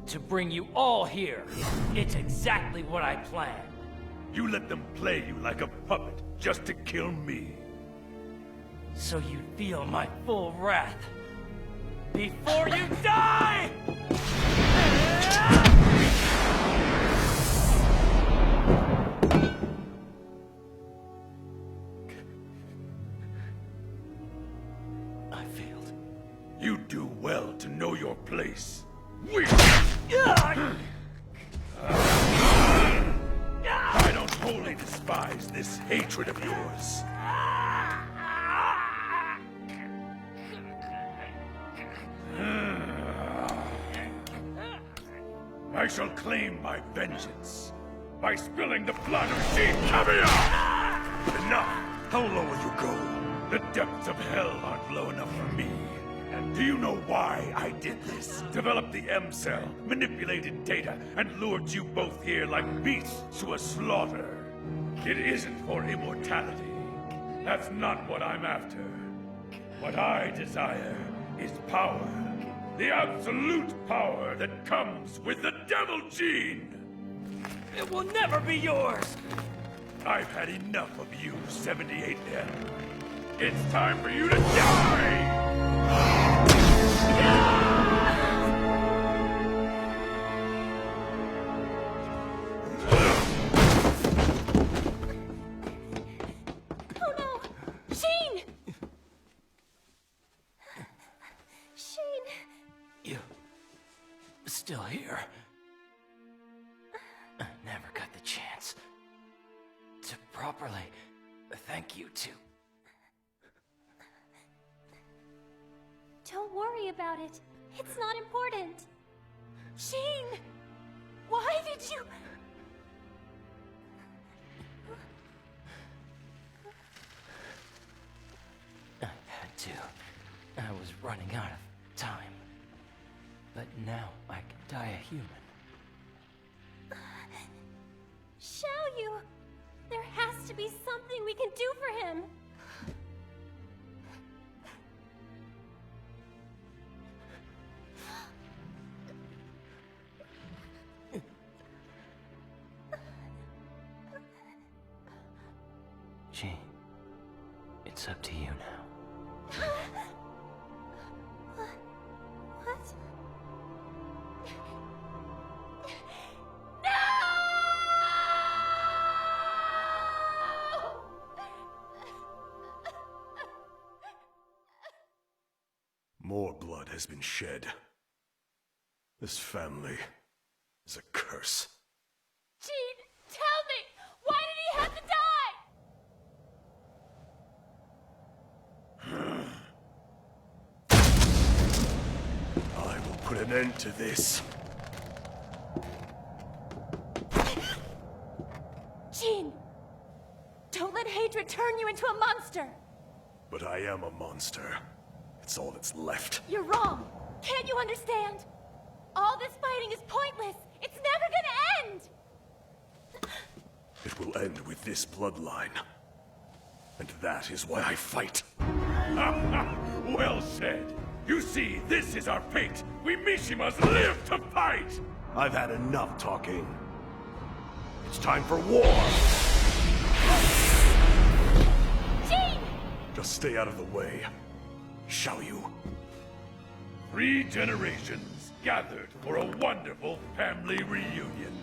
To bring you all here. It's exactly what I planned. You let them play you like a puppet just to kill me. So you feel my full wrath. Before you die! I failed. You do well to know your place. I don't wholly despise this hatred of yours. I shall claim my vengeance by spilling the blood of Gene Caviar! Enough! How low will you go? The depths of hell aren't low enough for me. And do you know why I did this? Developed the M-Cell, manipulated data, and lured you both here like beasts to a slaughter. It isn't for immortality. That's not what I'm after. What I desire is power. The absolute power that comes with the Devil Gene! It will never be yours! I've had enough of you, 78M. It's time for you to die! Oh no! Sheen! Sheen! You... still here? I never got the chance to properly thank you to... Don't worry about it. It's not important. Sheen! Why did you... I had to. I was running out of time. But now I can die a human. Xiaoyu! There has to be something we can do for him! Jean, it's up to you now. What? More blood has been shed. This family is a curse. Jean, tell me! Why did he have to die? I will put an end to this. Jean! Don't let hatred turn you into a monster! But I am a monster. It's all that's left. You're wrong! Can't you understand? All this fighting is pointless! It's never gonna end! It will end with this bloodline. And that is why I fight. Well said. You see, this is our fate. We Mishimas live to fight! I've had enough talking. It's time for war! Jean! Just stay out of the way. Shall you? 3 generations gathered for a wonderful family reunion.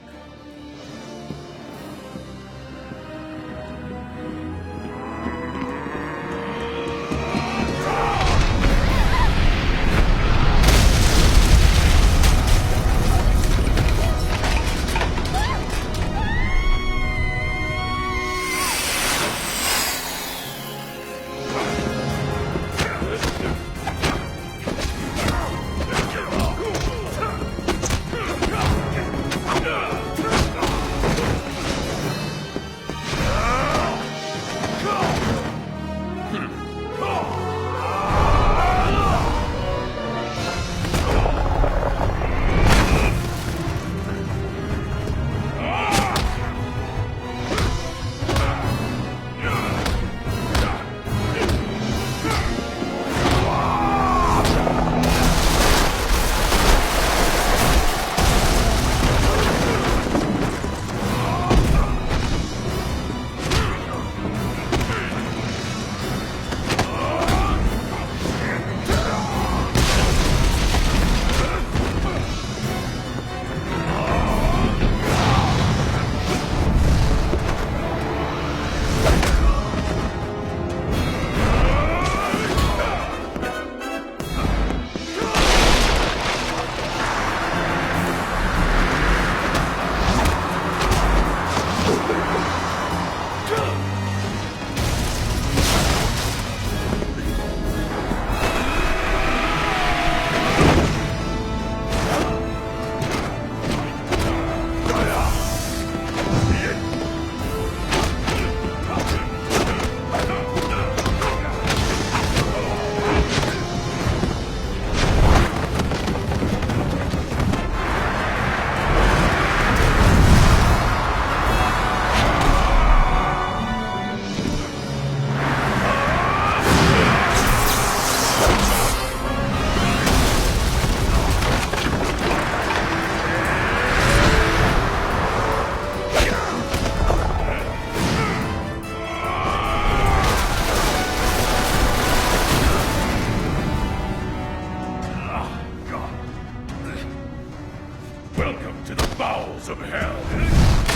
bowels of hell!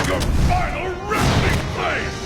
Your final resting place!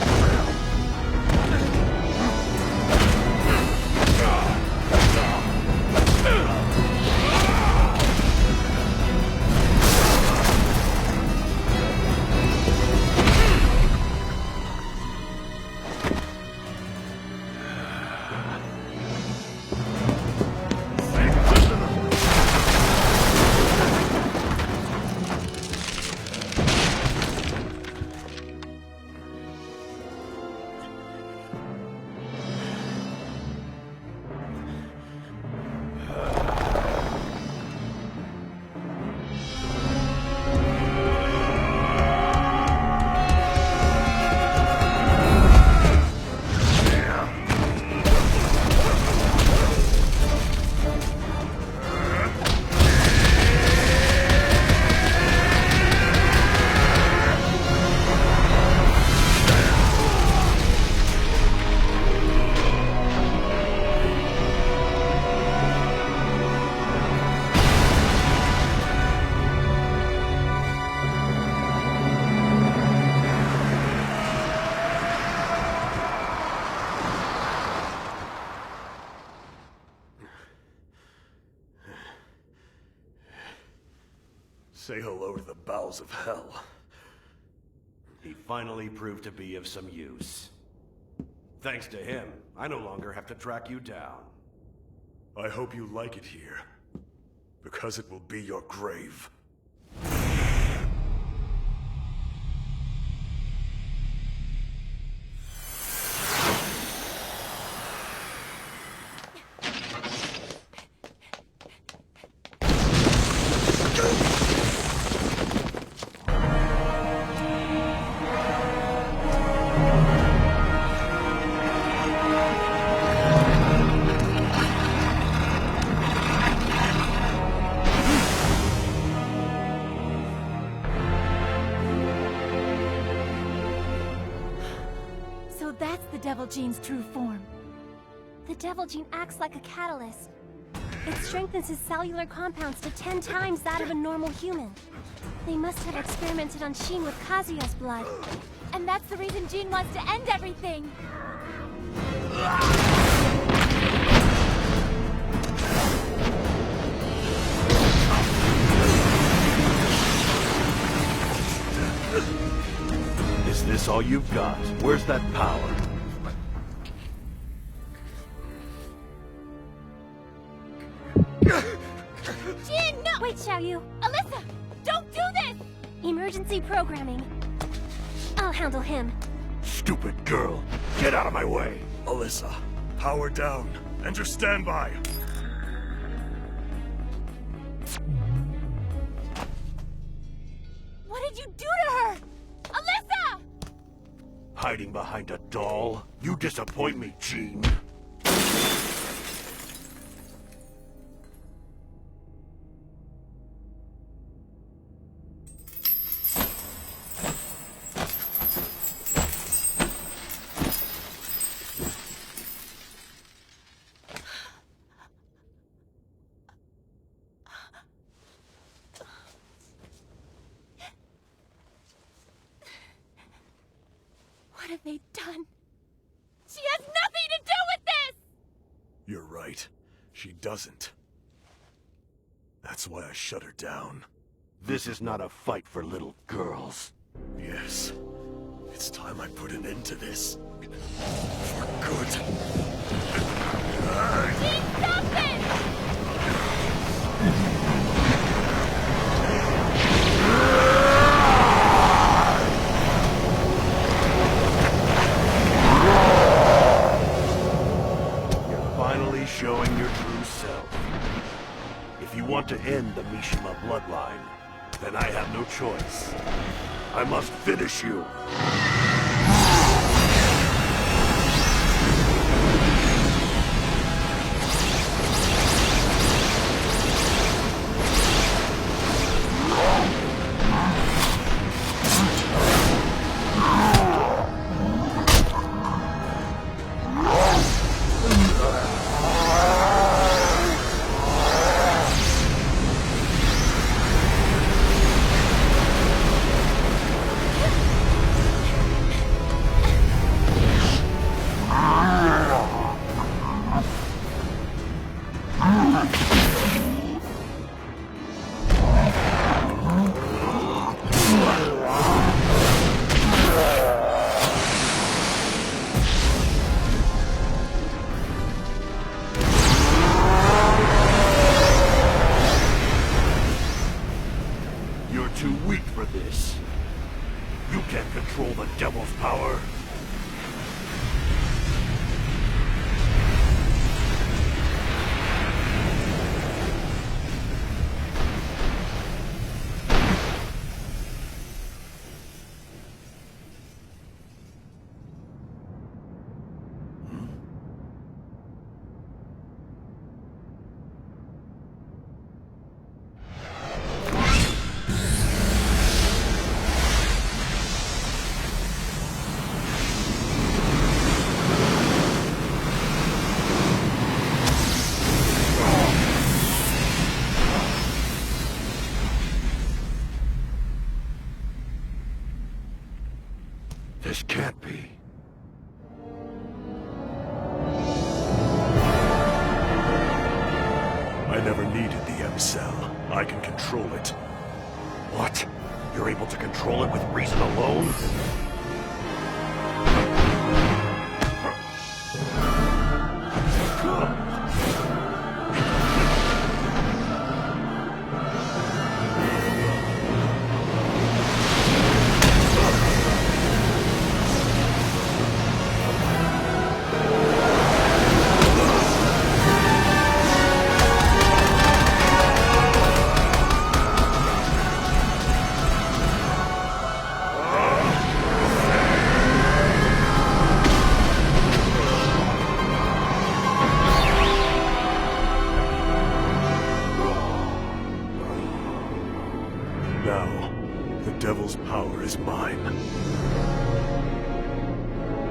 Say hello to the bowels of hell. He finally proved to be of some use. Thanks to him, I no longer have to track you down. I hope you like it here, because it will be your grave. That's the Devil Gene's true form. The Devil Gene acts like a catalyst. It strengthens his cellular compounds to 10 times that of a normal human. They must have experimented on Sheen with Kazuya's blood. And that's the reason Gene wants to end everything! Is this all you've got? Where's that power? Jin, no! Wait, Xiaoyu! Alyssa! Don't do this! Emergency programming. I'll handle him. Stupid girl! Get out of my way! Alyssa, power down. Enter standby. What did you do to her? Alyssa! Hiding behind a doll? You disappoint me, Gene. What have they done? She has nothing to do with this! You're right. She doesn't. That's why I shut her down. This is not a fight for little girls. Yes. It's time I put an end to this. For good. Gene, stop it! Showing your true self. If you want to end the Mishima bloodline, then I have no choice. I must finish you. this. You can't control the devil's power. This can't be. I never needed the M-Cell. I can control it. What? You're able to control it with reason alone? Now, the devil's power is mine.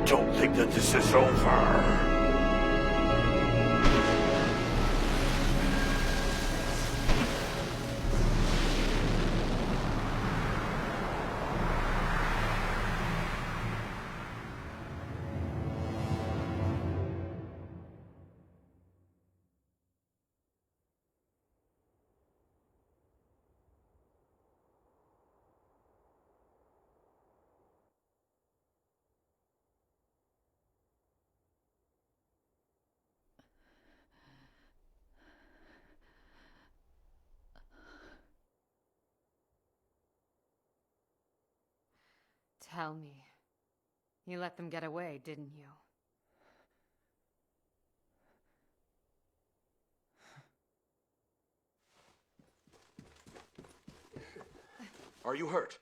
Don't think that this is over. Tell me. You let them get away, didn't you? Are you hurt?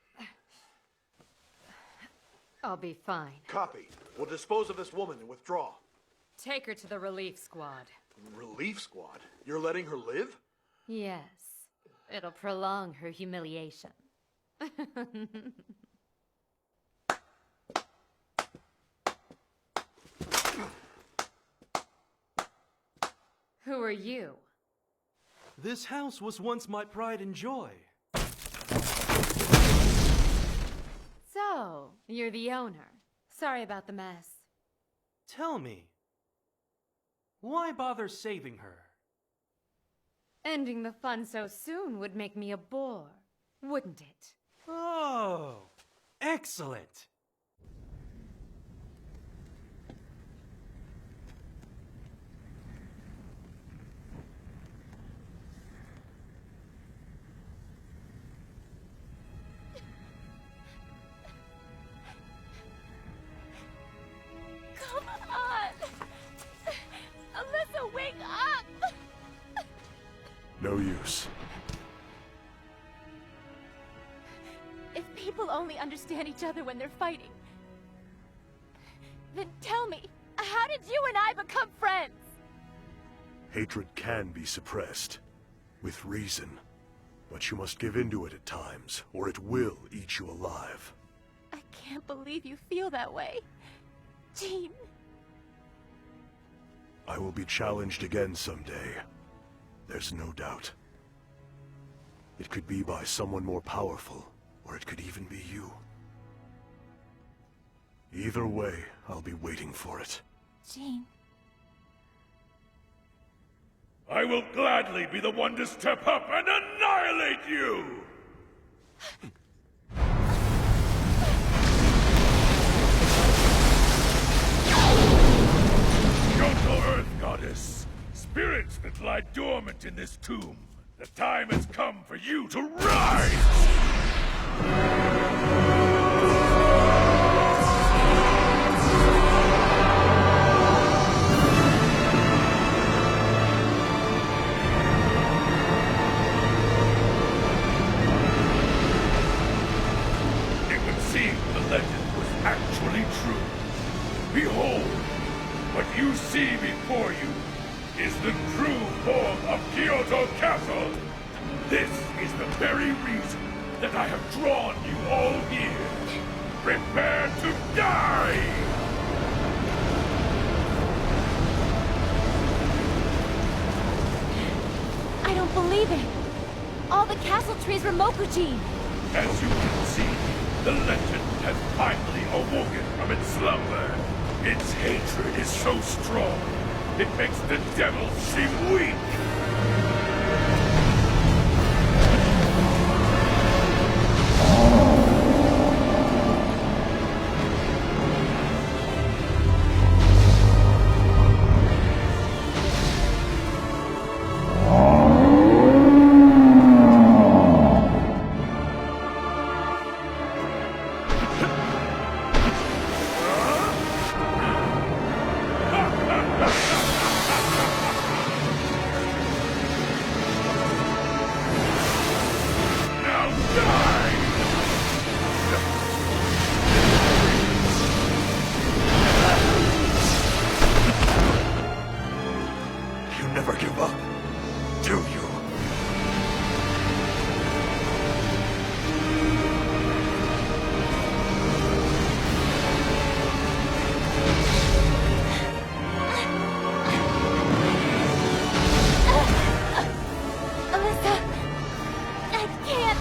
I'll be fine. Copy. We'll dispose of this woman and withdraw. Take her to the relief squad. Relief squad? You're letting her live? Yes. It'll prolong her humiliation. Who are you? This house was once my pride and joy. So, you're the owner. Sorry about the mess. Tell me, why bother saving her? Ending the fun so soon would make me a bore, wouldn't it? Oh, excellent. Come on! Alyssa, wake up! No use. If people only understand each other when they're fighting, then tell me, how did you and I become friends? Hatred can be suppressed. With reason. But you must give into it at times, or it will eat you alive. I can't believe you feel that way. Jean. I will be challenged again someday. There's no doubt. It could be by someone more powerful, or it could even be you. Either way, I'll be waiting for it. Jean. I will gladly be the one to step up and annihilate you! Gentle Earth Goddess, spirits that lie dormant in this tomb, the time has come for you to rise! It would seem the legend was actually true. Behold, what you see before you is the true form of Kyoto Castle. This is the very reason that I have drawn you all here. Prepare to die! I don't believe it! All the castle trees were Mokujin! As you can see, the legend has finally awoken from its slumber. Its hatred is so strong, it makes the devil seem weak. You never give up, do you? Alyssa! I can't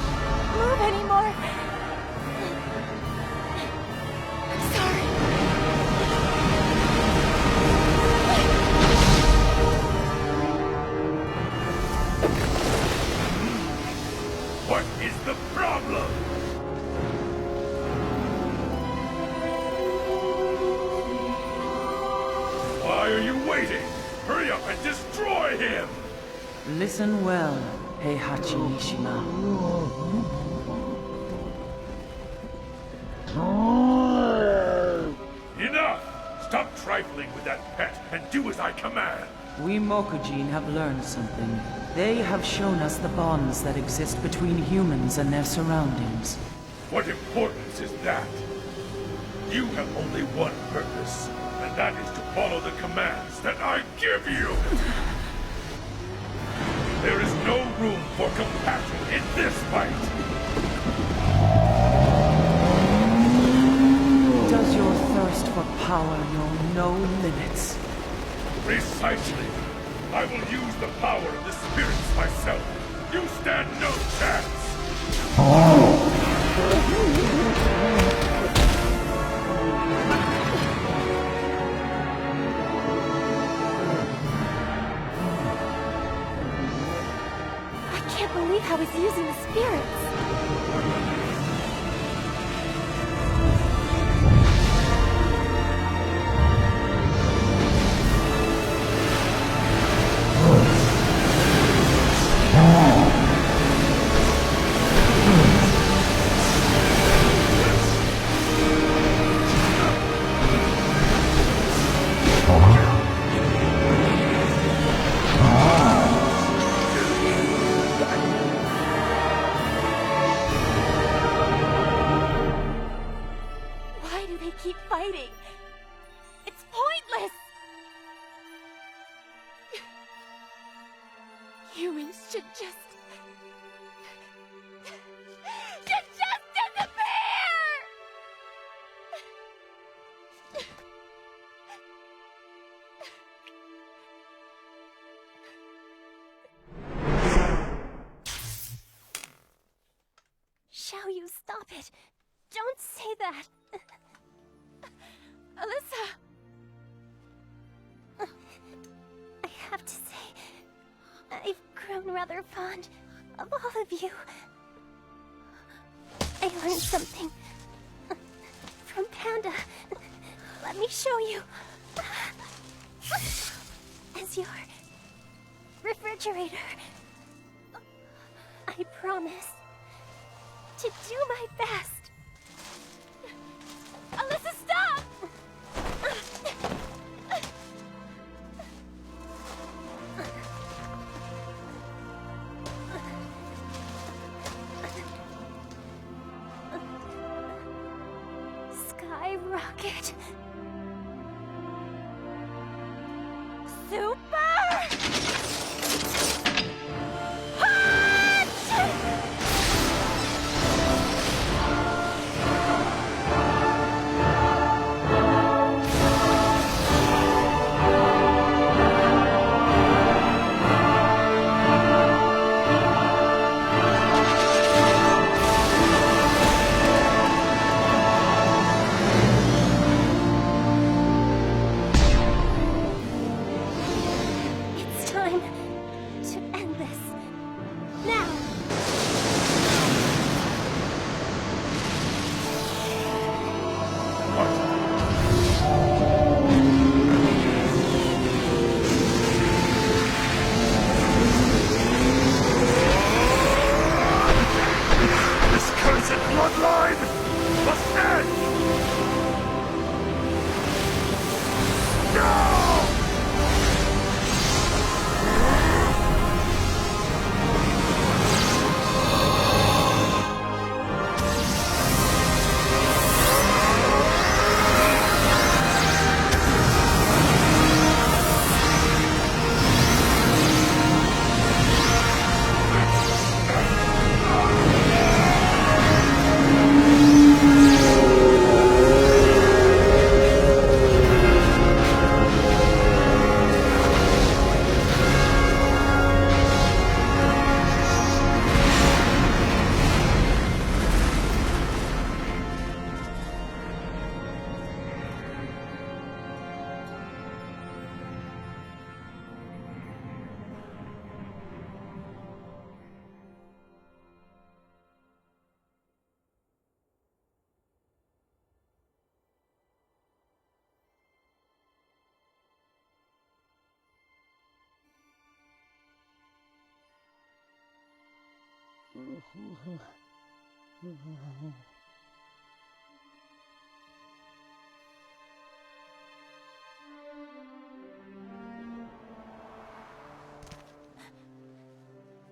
move anymore! I'm sorry. What is the problem? Why are you waiting? Hurry up and destroy him! Listen well, Heihachi Mishima. Enough! Stop trifling with that pet and do as I command. We Mokujin have learned something. They have shown us the bonds that exist between humans and their surroundings. What importance is that? You have only one purpose, and that is to follow the commands that I give you! There is no room for compassion in this fight! Does your thirst for power know no limits? Precisely. I will use the power of the spirits myself. You stand no chance! I can't believe how he's using the spirits! Why do they keep fighting? It's pointless! Humans should just disappear! Shall you stop it? Don't say that! Alyssa! I have to say, I've grown rather fond of all of you. I learned something from Panda. Let me show you. As your refrigerator, I promise to do my best. Alyssa, stop! Skyrocket. Super! It's time to end this. Now! This cursed bloodline must end! No!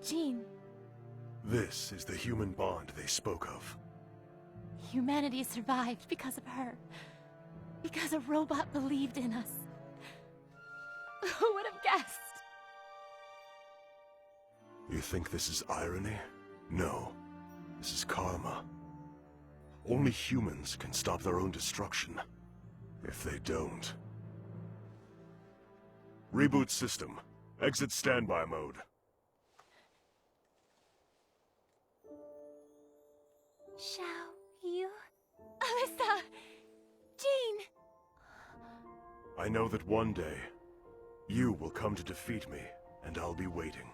Jean, This is the human bond they spoke of. humanity survived because of her. Because a robot believed in us. Who would have guessed? You think this is irony? No. This is karma. Only humans can stop their own destruction. If they don't... Reboot system. Exit standby mode. Shall you? Alyssa! Jean! I know that one day, you will come to defeat me, and I'll be waiting.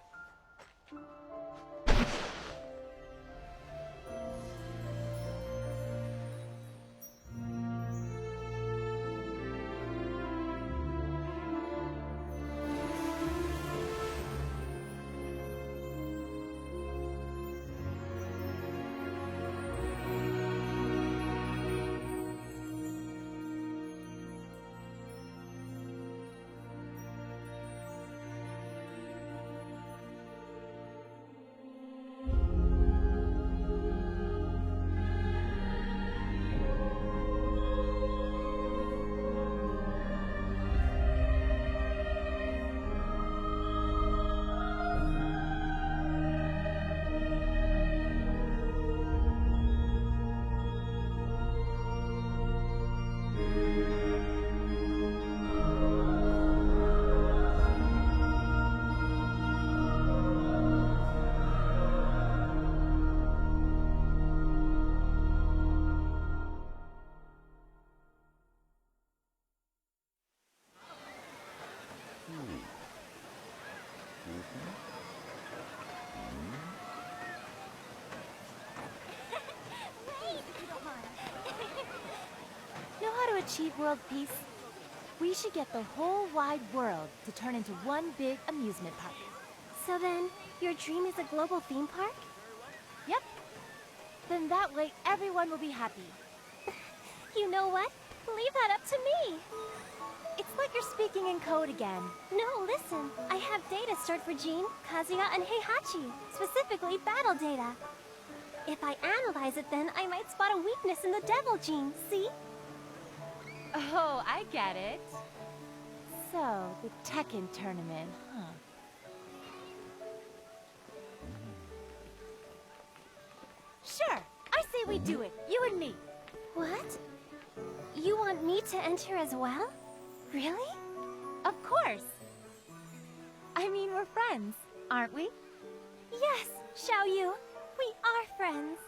Know how to achieve world peace? We should get the whole wide world to turn into one big amusement park. So then, your dream is a global theme park? Yep. Then that way everyone will be happy. You know what? Leave that up to me. It's like you're speaking in code again. No, listen. I have data stored for Jean, Kazuya, and Heihachi. Specifically, battle data. If I analyze it then, I might spot a weakness in the devil gene, see? Oh, I get it. So, the Tekken tournament, huh? Sure, I say we do it, you and me. What? You want me to enter as well? Really? Of course. I mean, we're friends, aren't we? Yes, Xiao Yu. We are friends.